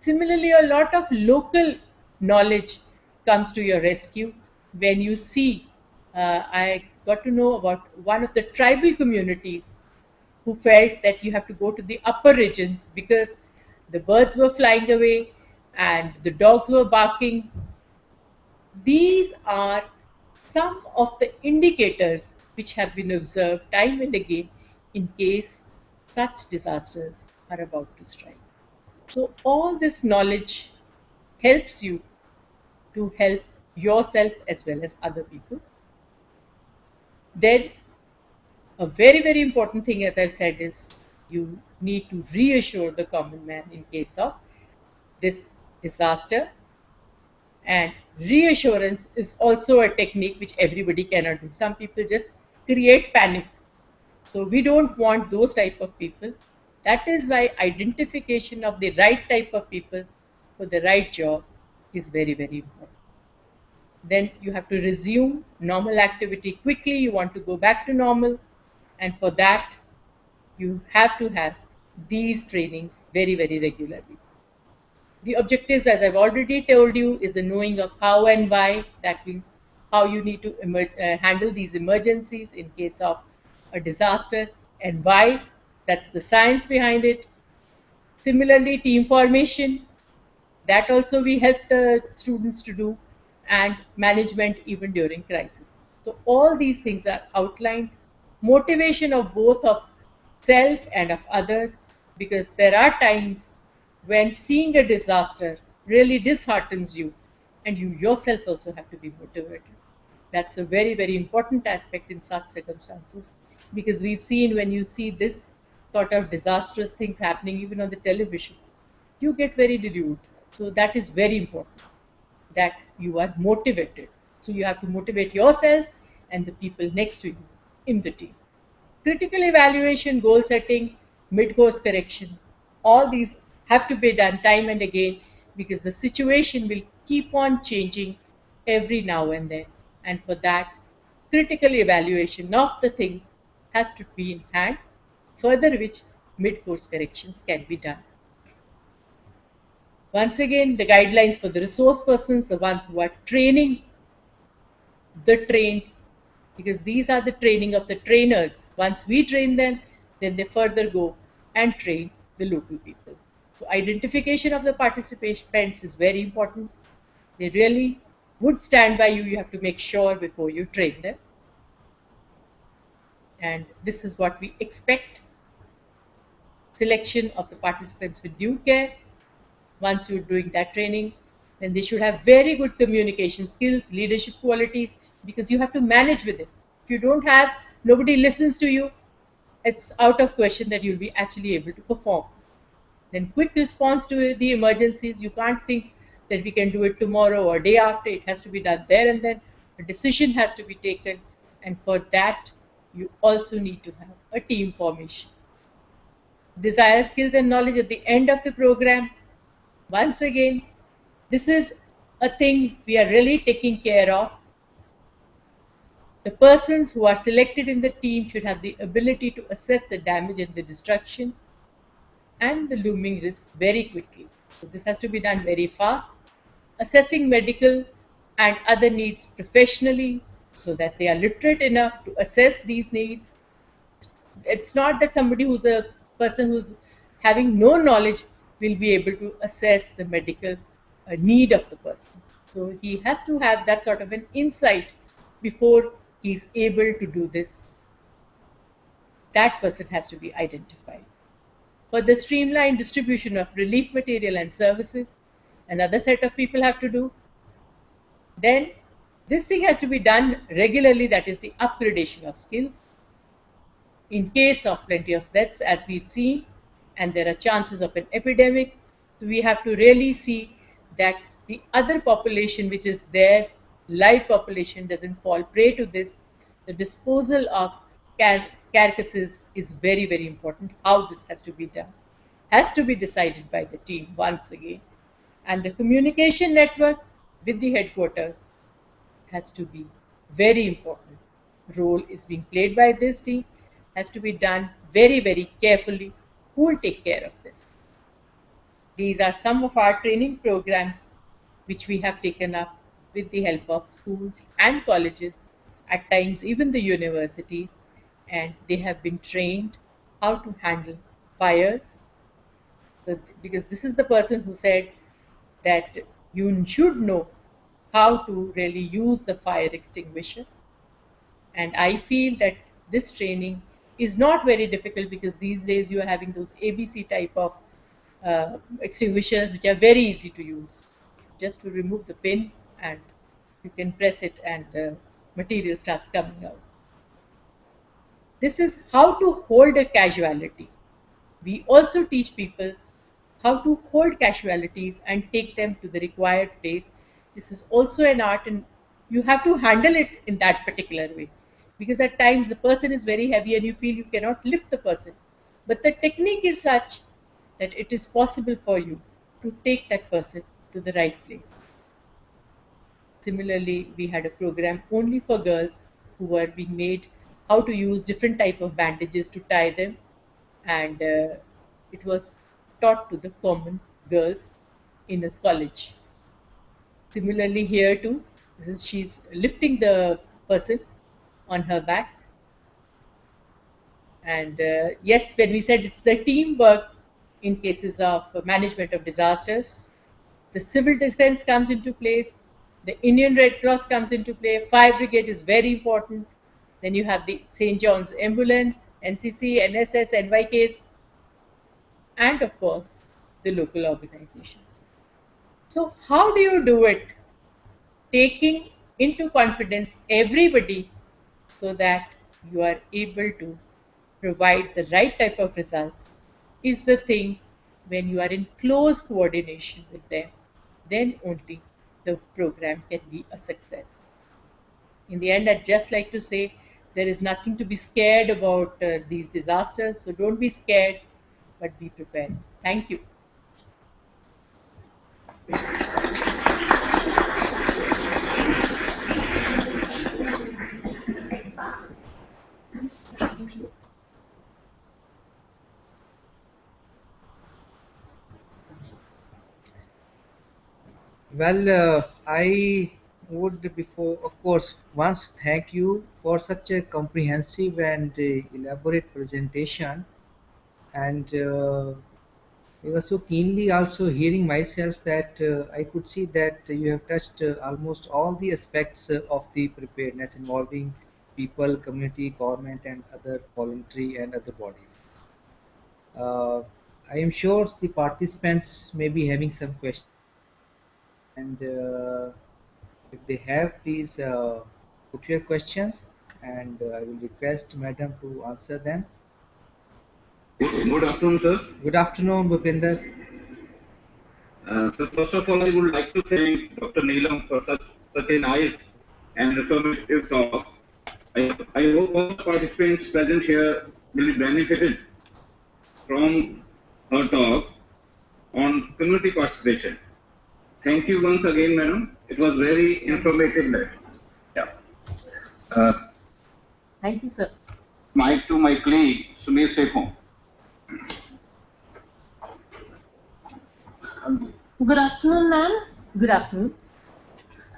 Similarly, a lot of local knowledge comes to your rescue when you see. I got to know about one of the tribal communities who felt that you have to go to the upper regions because the birds were flying away and the dogs were barking. These are some of the indicators which have been observed time and again in case such disasters are about to strike. So, all this knowledge helps you to help yourself as well as other people. Then, a very, very important thing, as I've said, is you need to reassure the common man in case of this disaster. And reassurance is also a technique which everybody cannot do. Some people just create panic. So we don't want those type of people. That is why identification of the right type of people for the right job is very, very important. Then you have to resume normal activity quickly. You want to go back to normal. And for that, you have to have these trainings very, very regularly. The objectives, as I've already told you, is the knowing of how and why. That means how you need to handle these emergencies in case of a disaster, and why. That's the science behind it. Similarly, team formation, that also we help the students to do, and management even during crisis. So all these things are outlined. Motivation of both of self and of others, because there are times when seeing a disaster really disheartens you, and you yourself also have to be motivated. That's a very, very important aspect in such circumstances, because we've seen when you see this sort of disastrous things happening even on the television, you get very deluded. So that is very important, that you are motivated. So you have to motivate yourself and the people next to you in the team. Critical evaluation, goal setting, mid-course corrections, all these have to be done time and again, because the situation will keep on changing every now and then. And for that, critical evaluation of the thing has to be in hand, further which mid-course corrections can be done. Once again, the guidelines for the resource persons, the ones who are training the trained, because these are the training of the trainers. Once we train them, then they further go and train the local people. So identification of the participants is very important. They really would stand by you. You have to make sure before you train them. And this is what we expect. Selection of the participants with due care. Once you're doing that training, then they should have very good communication skills, leadership qualities, because you have to manage with it. If you don't have, nobody listens to you, it's out of question that you'll be actually able to perform. Then quick response to the emergencies. You can't think that we can do it tomorrow or day after. It has to be done there and then. A decision has to be taken, and for that you also need to have a team formation. Desire skills and knowledge at the end of the program. Once again, this is a thing we are really taking care of. The persons who are selected in the team should have the ability to assess the damage and the destruction and the looming risks very quickly. So this has to be done very fast, assessing medical and other needs professionally so that they are literate enough to assess these needs. It's not that somebody who's a person who's having no knowledge will be able to assess the medical need of the person. So he has to have that sort of an insight before he's able to do this. That person has to be identified. For the streamlined distribution of relief material and services, another set of people have to do. Then this thing has to be done regularly, that is the upgradation of skills. In case of plenty of deaths, as we've seen, and there are chances of an epidemic, so we have to really see that the other population which is there, live population, doesn't fall prey to this. The disposal of carcasses is very, very important. How this has to be done has to be decided by the team once again. And the communication network with the headquarters has to be very important. Role is being played by this team, has to be done very, very carefully. Who will take care of this? These are some of our training programs which we have taken up with the help of schools and colleges, at times even the universities, and they have been trained how to handle fires. So, because this is the person who said that you should know how to really use the fire extinguisher. And I feel that this training is not very difficult because these days you are having those ABC type of extinguishers which are very easy to use. Just to remove the pin and you can press it and the material starts coming out. This is how to hold a casualty. We also teach people how to hold casualties and take them to the required place. This is also an art, and you have to handle it in that particular way. Because at times the person is very heavy and you feel you cannot lift the person. But the technique is such that it is possible for you to take that person to the right place. Similarly, we had a program only for girls who were being made how to use different type of bandages to tie them, and it was taught to the common girls in a college. Similarly, here too, she's lifting the person on her back, and yes, when we said it's the teamwork in cases of management of disasters, the civil defense comes into place, the Indian Red Cross comes into play, fire brigade is very important. Then you have the St. John's ambulance, NCC, NSS, NYKs, and of course the local organizations. So how do you do it? Taking into confidence everybody so that you are able to provide the right type of results is the thing. When you are in close coordination with them, then only the program can be a success. In the end, I'd just like to say there is nothing to be scared about these disasters, so don't be scared, but be prepared. Thank you. Well, I would before, of course, once thank you for such a comprehensive and elaborate presentation. And I was so keenly also hearing myself that I could see that you have touched almost all the aspects of the preparedness involving people, community, government, and other voluntary and other bodies. Uh, I am sure the participants may be having some questions, and if they have, please put your questions, and I will request Madam to answer them. Good afternoon, sir. Good afternoon, Bhupinder. So first of all, I would like to thank Dr. Neelam for such a nice and informative talk. I hope all the participants present here will be benefited from her talk on community participation. Thank you once again, madam. It was very informative. Yeah. Uh, Thank you, sir. Mic to my colleague, Sumir Sekhon. Good afternoon, ma'am. Good afternoon.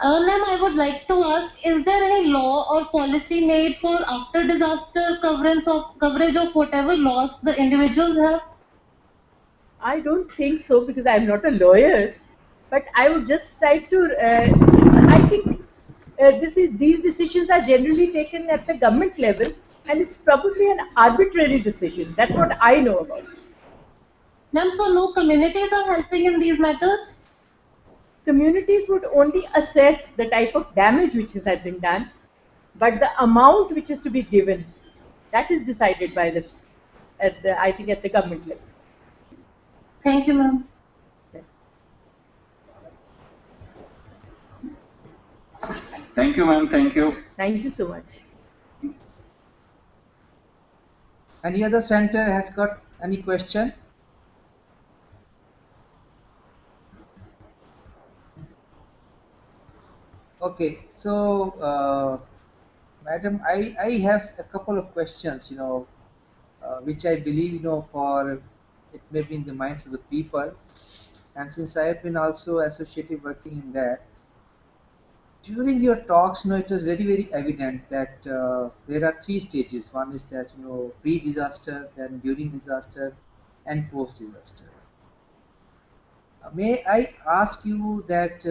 Ma'am, I would like to ask, is there any law or policy made for after disaster coverage of whatever loss the individuals have? I don't think so because I'm not a lawyer, but I would just like to. So I think these decisions are generally taken at the government level, and it's probably an arbitrary decision. That's what I know about it. Ma'am, so no communities are helping in these matters? Communities would only assess the type of damage which has been done, but the amount which is to be given, that is decided by I think at the government level. Thank you, ma'am. Thank you, ma'am. Thank you. Thank you so much. Any other center has got any question? Okay, so madam, I have a couple of questions, which I believe, for it may be in the minds of the people. And since I have been also associated working in that, during your talks, it was very, very evident that there are three stages. One is that, pre-disaster, then during disaster, and post-disaster. May I ask you that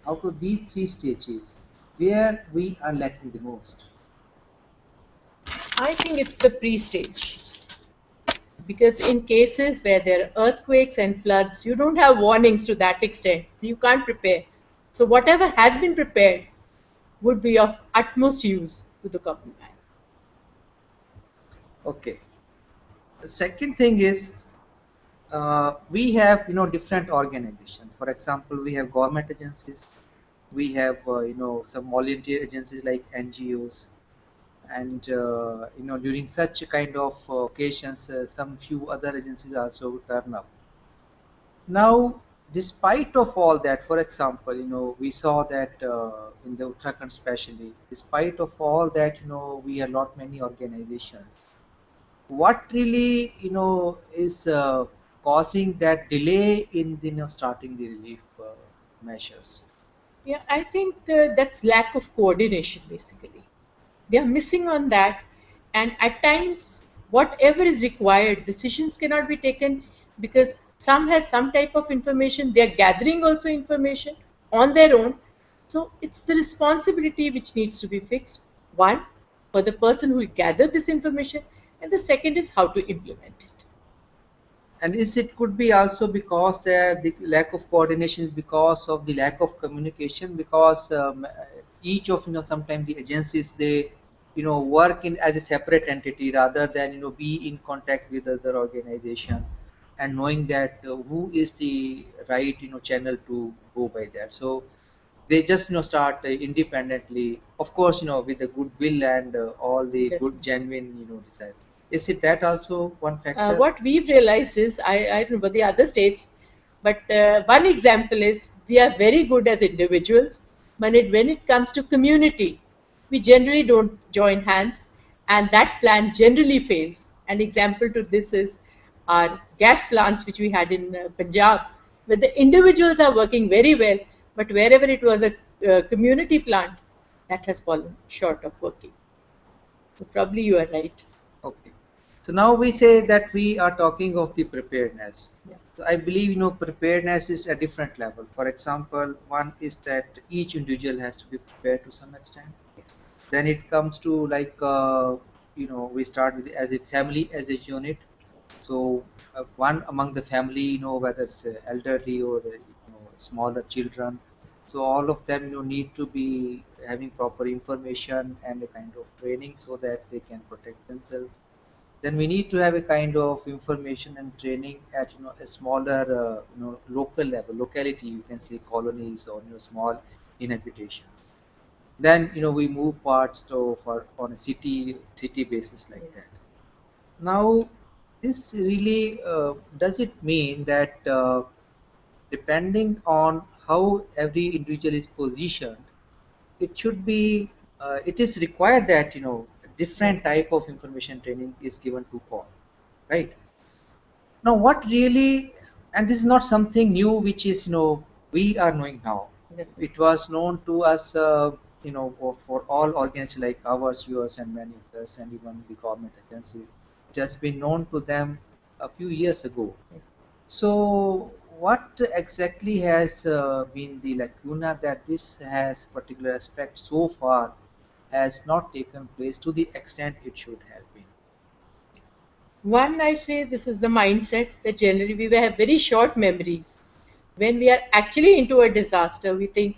out of these three stages, where we are lacking the most? I think it's the pre-stage. Because in cases where there are earthquakes and floods, you don't have warnings to that extent. You can't prepare. So whatever has been prepared would be of utmost use to the government. Okay. The second thing is we have different organizations. For example, we have government agencies, we have some volunteer agencies like NGOs, and during such kind of occasions, some few other agencies also turn up. Now, despite of all that, for example, we saw that in the Uttarakhand especially, despite of all that, we have lot many organizations. What really, is causing that delay in, starting the relief measures? Yeah, I think that's lack of coordination basically. They are missing on that, and at times, whatever is required, decisions cannot be taken because some has some type of information. They are gathering also information on their own. So it's the responsibility which needs to be fixed. One, for the person who will gather this information, and the second is how to implement it. And is it could be also because the lack of coordination is because of the lack of communication, because each of sometimes the agencies, they work in as a separate entity rather than be in contact with other organization, and knowing that who is the right channel to go by that. So they just start independently, of course, with the goodwill and all the good Definitely. genuine desire. Is it that also one factor? What we've realized is, I don't know about the other states, but one example is we are very good as individuals, but when it comes to community, we generally don't join hands, and that plan generally fails. An example to this is our gas plants, which we had in Punjab, where the individuals are working very well, but wherever it was a community plant, that has fallen short of working. So probably you are right. Okay. So now we say that we are talking of the preparedness. Yeah. So I believe preparedness is a different level. For example, one is that each individual has to be prepared to some extent. Yes. Then it comes to like we start with as a family as a unit. So one among the family, whether it's elderly or smaller children. So all of them need to be having proper information and a kind of training so that they can protect themselves. Then we need to have a kind of information and training at a smaller local level, locality, you can say colonies or small inhabitations. Then we move parts to for on a city basis like that. Yes. Now this really does it mean that depending on how every individual is positioned, it should be it is required that different type of information training is given to all, right? Now what really, and this is not something new which is we are knowing now. Definitely. It was known to us for all organizations like ours, yours, and many others, and even the government agencies. It has been known to them a few years ago. So what exactly has been the lacuna that this has particular aspect so far has not taken place to the extent it should have been? One, I say this is the mindset that generally we have very short memories. When we are actually into a disaster, we think,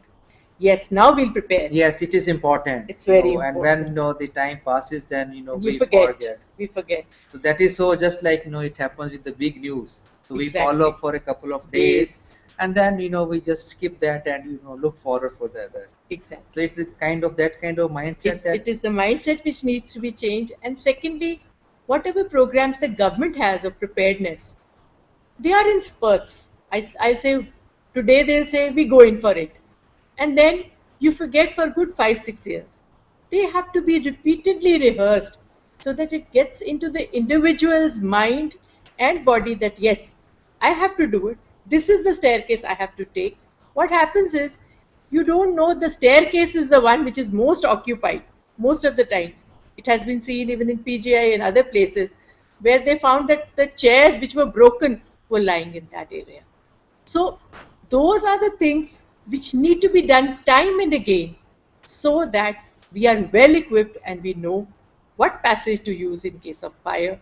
yes, now we'll prepare. Yes, it is important, It's very and when important. the time passes, then And you we forget. forget. We forget. So that is so just like it happens with the big news. So we follow Exactly. up for a couple of days, Days. and then we just skip that and look forward for the other. So Exactly. it's the kind of that kind of mindset It that is the mindset which needs to be changed. And secondly, whatever programs the government has of preparedness, they are in spurts. I'll say today they'll say we go in for it. And then you forget for good 5, 6 years. They have to be repeatedly rehearsed so that it gets into the individual's mind and body that yes, I have to do it. This is the staircase I have to take. What happens is you don't know the staircase is the one which is most occupied most of the times. It has been seen even in PGI and other places where they found that the chairs which were broken were lying in that area. So those are the things which need to be done time and again so that we are well equipped and we know what passage to use in case of fire,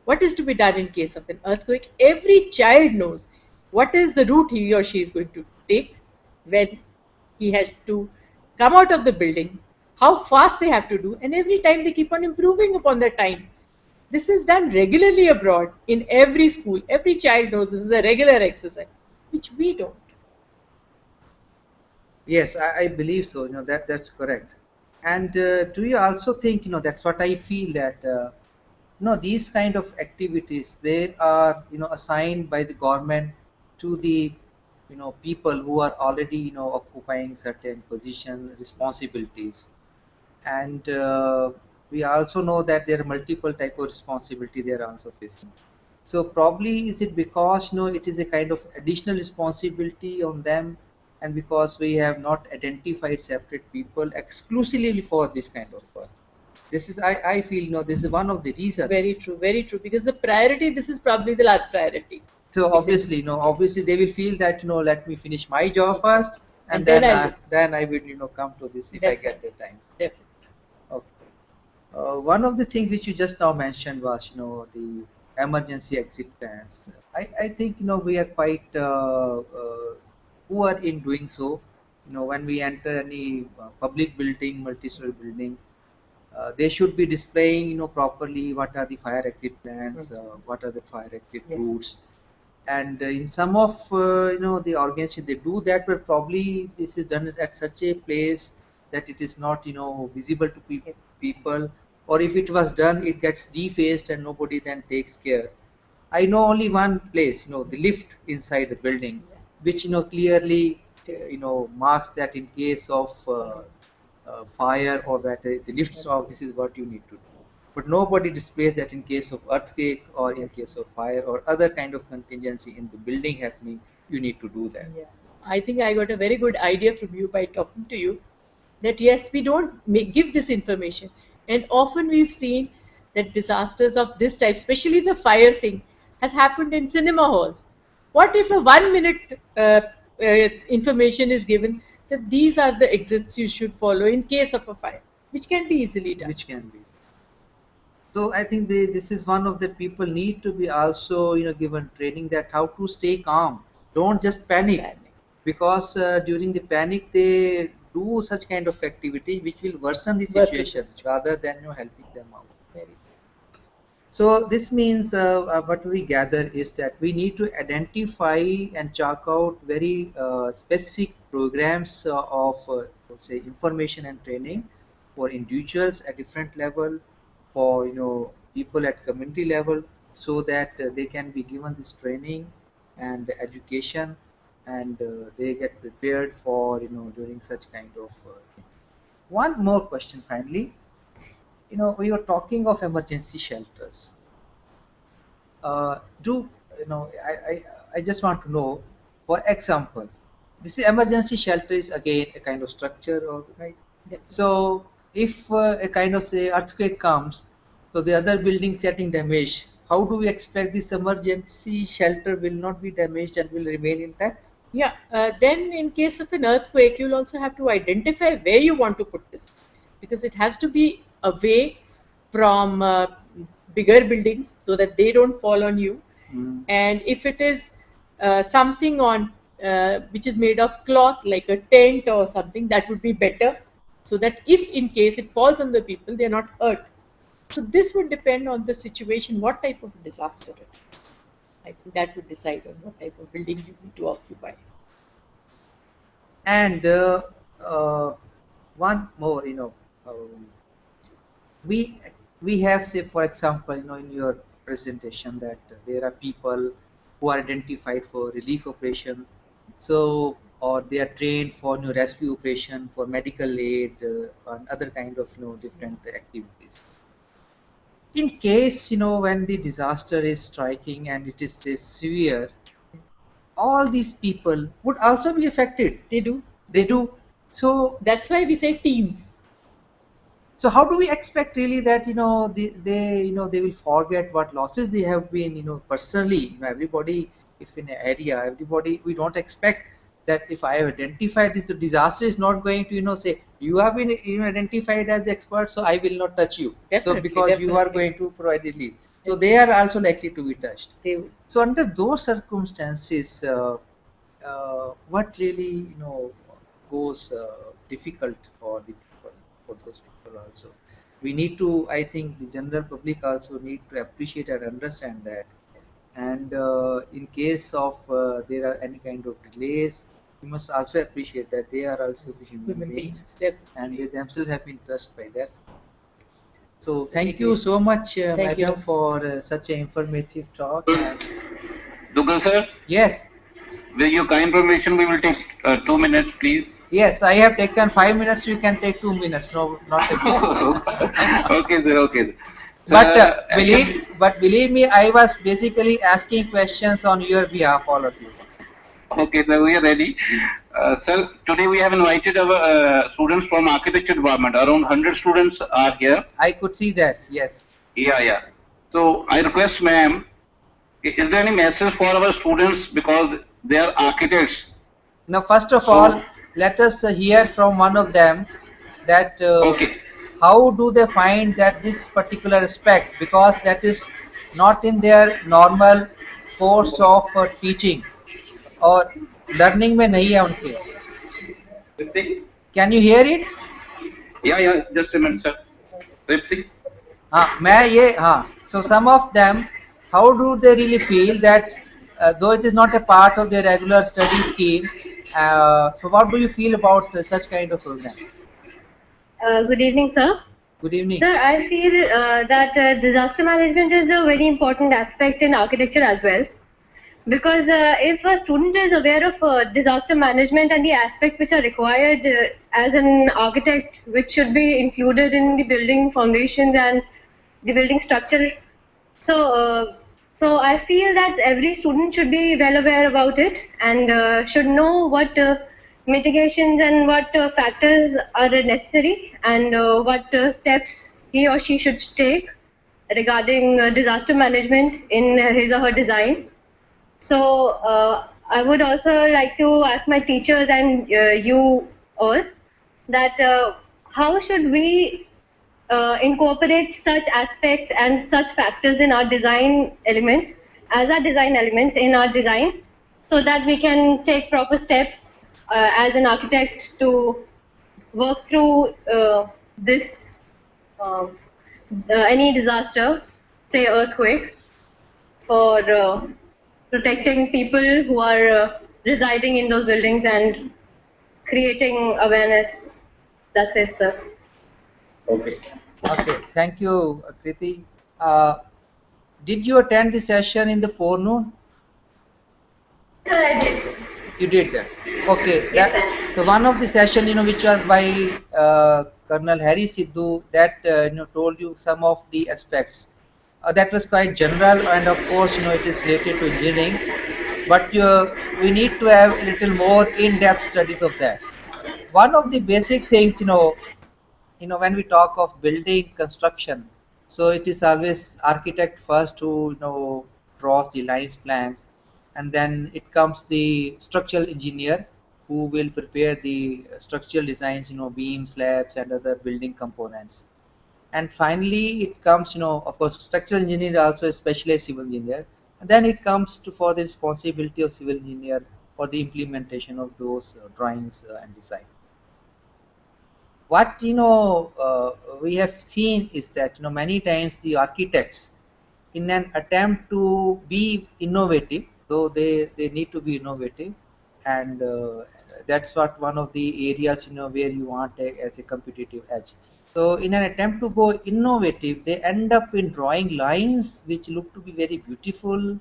what is to be done in case of an earthquake. Every child knows what is the route he or she is going to take when he has to come out of the building, how fast they have to do, and every time they keep on improving upon their time. This is done regularly abroad in every school. Every child knows this is a regular exercise, which we don't. yes, I believe so. That's correct. And do you also think that's what I feel that these kind of activities they are assigned by the government to the people who are already occupying certain position Yes. responsibilities, and we also know that there are multiple type of responsibility they are also facing. So probably is it because it is a kind of additional responsibility on them, and because we have not identified separate people exclusively for this kind of work. This is I feel this is one of the reason. Very true, very true. Because the priority, this is probably the last priority. So Isn't obviously, it? obviously they will feel that let me finish my job first, Exactly. and And then then I'll look. then I will come to this if I get Definitely. the time. Definitely. Okay. One of the things which you just now mentioned was the emergency exit plans. I think we are quite poor in doing so. When we enter any public building, multi-story Yes. building, they should be displaying properly what are the fire exit plans, Mhm. what are the fire exit Yes. routes, and in some of the organizations they do that, but probably this is done at such a place that it is not visible to Yep. people, or if it was done it gets defaced and nobody then takes care. I know only one place, the lift inside the building, Yeah. which clearly Stairs. marks that in case of Mhm. fire or that the lifts off, Earthquake. this is what you need to do. But nobody displays that in case of earthquake or in case Definitely. of fire or other kind of contingency in the building happening, you need to do that. Yeah. I think I got a very good idea from you by talking to you that yes, we don't give this information. And often we've seen that disasters of this type, especially the fire thing, has happened in cinema halls. What if a 1 minute information is given that these are the exits you should follow in case of a fire, which can be easily done. Which can be. So I think this is one of the people need to be also given training that how to stay calm. Don't just panic, Panic. because during the panic they do such kind of activity which will worsen the Worsen the situation situation. rather than helping them out. Very So this means what we gather is that we need to identify and chalk out very specific programs of let's say information and training for individuals at different level, for people at community level, so that they can be given this training and education, and they get prepared for during such kind of thing. One more question finally. We were talking of emergency shelters. Do I just want to know, for example, this emergency shelter is again a kind of structure, or right? So if a kind of say earthquake comes, so the other building getting damaged, how do we expect this emergency shelter will not be damaged and will remain intact? Yeah, then in case of an earthquake, you'll also have to identify where you want to put this, because it has to be away from bigger buildings so that they don't fall on you. And if it is something on which is made of cloth, like a tent or something, that would be better, so that if in case it falls on the people, they are not hurt. So this would depend on the situation, what type of disaster it is. I think that would decide on what type of building you need to occupy. And one more, we we have, say, for example, in your presentation, that there are people who are identified for relief operation, so, or they are trained for rescue operation, for medical aid, and other kind of different activities. In case when the disaster is striking and it is, say, severe, all these people would also be affected. They do. So that's why we say teams. So how do we expect really that they will forget what losses they have been personally, everybody, if in an area, everybody, we don't expect that if I have identified this, the disaster is not going to say you have been identified as expert, so I will not touch you. So because you are going to provide the relief, so they are also likely to be touched. So under those circumstances, what really goes difficult for the people, for those people also. We need to, I think, the general public also need to appreciate and understand that. And in case of there are any kind of delays, we must also appreciate that they are also the human beings, and they themselves have been touched by that. So thank you so much, madam, for such an informative talk. Dugal sir? Yes. With your kind permission, we will take 2 minutes, please. Yes, I have taken 5 minutes. You can take 2 minutes. No, not a problem. Okay, sir. Okay, sir. But believe me, I was basically asking questions on your behalf, all of you. Okay, sir, we are ready. Sir, today we have invited our students from architecture department. Around 100 students are here. I could see that. Yes. Yeah. So I request, ma'am, is there any message for our students, because they are architects? Now, first of all, let us hear from one of them that how do they find that this particular aspect, because that is not in their normal course of teaching or learning में नहीं है उनके. Can you hear it? Yeah, just a minute, sir. So some of them, how do they really feel that though it is not a part of their regular study scheme, so what do you feel about such kind of program? Good evening, sir. Good evening. Sir, I feel that disaster management is a very important aspect in architecture as well. Because if a student is aware of disaster management and the aspects which are required as an architect, which should be included in the building foundations and the building structure, so I feel that every student should be well aware about it and should know what mitigations and what factors are necessary and what steps he or she should take regarding disaster management in his or her design. So I would also like to ask my teachers and you all that how should we incorporate such aspects and such factors in our design elements, in our design, so that we can take proper steps as an architect to work through this any disaster, say earthquake, for protecting people who are residing in those buildings and creating awareness. That's it, sir. Okay. Thank you, Kriti. Did you attend the session in the forenoon? Sir, I did. You did that. Okay. Yes, That sir. so one of the session, which was by Colonel Harry Sidhu, that told you some of the aspects. That was quite general, and of course, it is related to engineering. But we need to have a little more in-depth studies of that. One of the basic things, when we talk of building construction, so it is always architect first who draws the lines plans, and then it comes the structural engineer who will prepare the structural designs, beams, slabs, and other building components. And finally it comes, of course, structural engineer also a specialized civil engineer, and then it comes to for the responsibility of civil engineer for the implementation of those drawings and design. What we have seen is that many times the architects, in an attempt to be innovative, though they need to be innovative, and that's what one of the areas where you want as a competitive edge. So in an attempt to go innovative, they end up in drawing lines which look to be very beautiful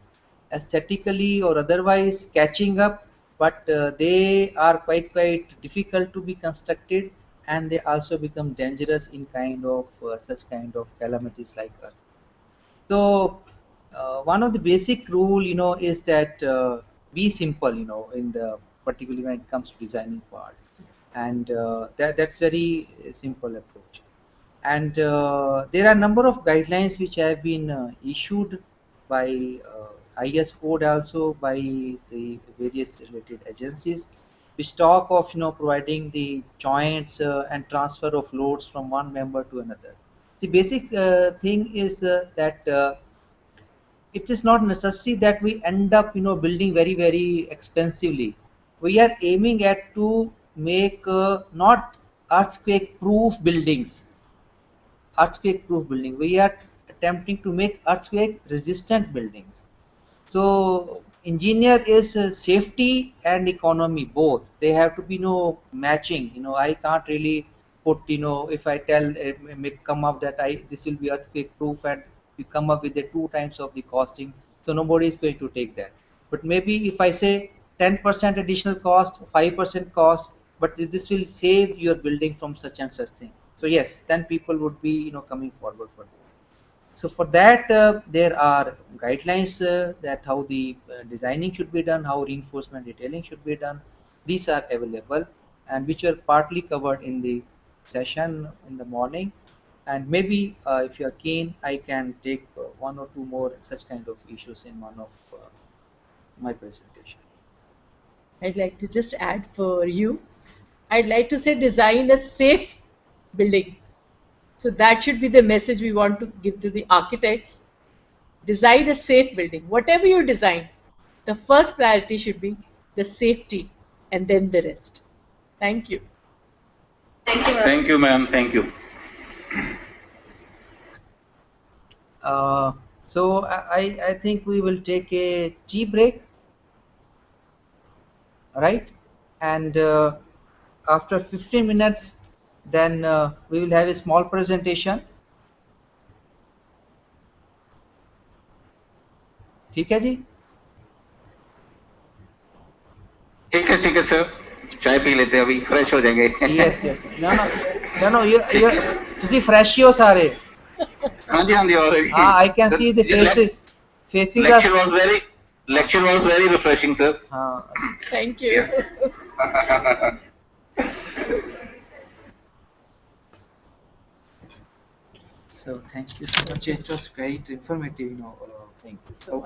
aesthetically or otherwise catching up, but they are quite difficult to be constructed, and they also become dangerous in kind of such kind of calamities like earth. So one of the basic rule is that be simple in the particularly when it comes to designing part, and that's very simple approach. And there are a number of guidelines which have been issued by IS code, also by the various related agencies, which talk of providing the joints and transfer of loads from one member to another. The basic thing is that it is not necessary that we end up building very expensively. We are aiming at to make not earthquake proof buildings, earthquake proof building. We are attempting to make earthquake resistant buildings. So engineer is safety and economy both. They have to be matching. I can't really put if I tell come up that I this will be earthquake proof, and you come up with the two times of the costing, so nobody is going to take that. But maybe if I say 10% additional cost, 5% cost, but this will save your building from such and such thing. So yes, then people would be coming forward for that. So for that, there are guidelines that how the designing should be done, how reinforcement detailing should be done. These are available, and which are partly covered in the session in the morning. And maybe if you are keen, I can take one or two more such kind of issues in one of my presentation. I'd like to just add for you. I'd like to say design a safe building. So that should be the message we want to give to the architects. Design a safe building. Whatever you design, the first priority should be the safety and then the rest. Thank you. Thank you, ma'am. Thank you, ma'am. Thank you. Uh, so I think we will take a tea break, right? And after 15 minutes, then we will have a small presentation. ठीक है जी? ठीक है sir, चाय P लेते हैं, अभी fresh हो जाएंगे. Yes, yes. No, you ਤੁਸੀਂ fresh ਹੀ ਹੋ ਸਾਰੇ. हाँ जी already. I can see the faces are. Lecture was very refreshing, sir. Thank you. Yeah. So thank you so much. It was great informative, thing. So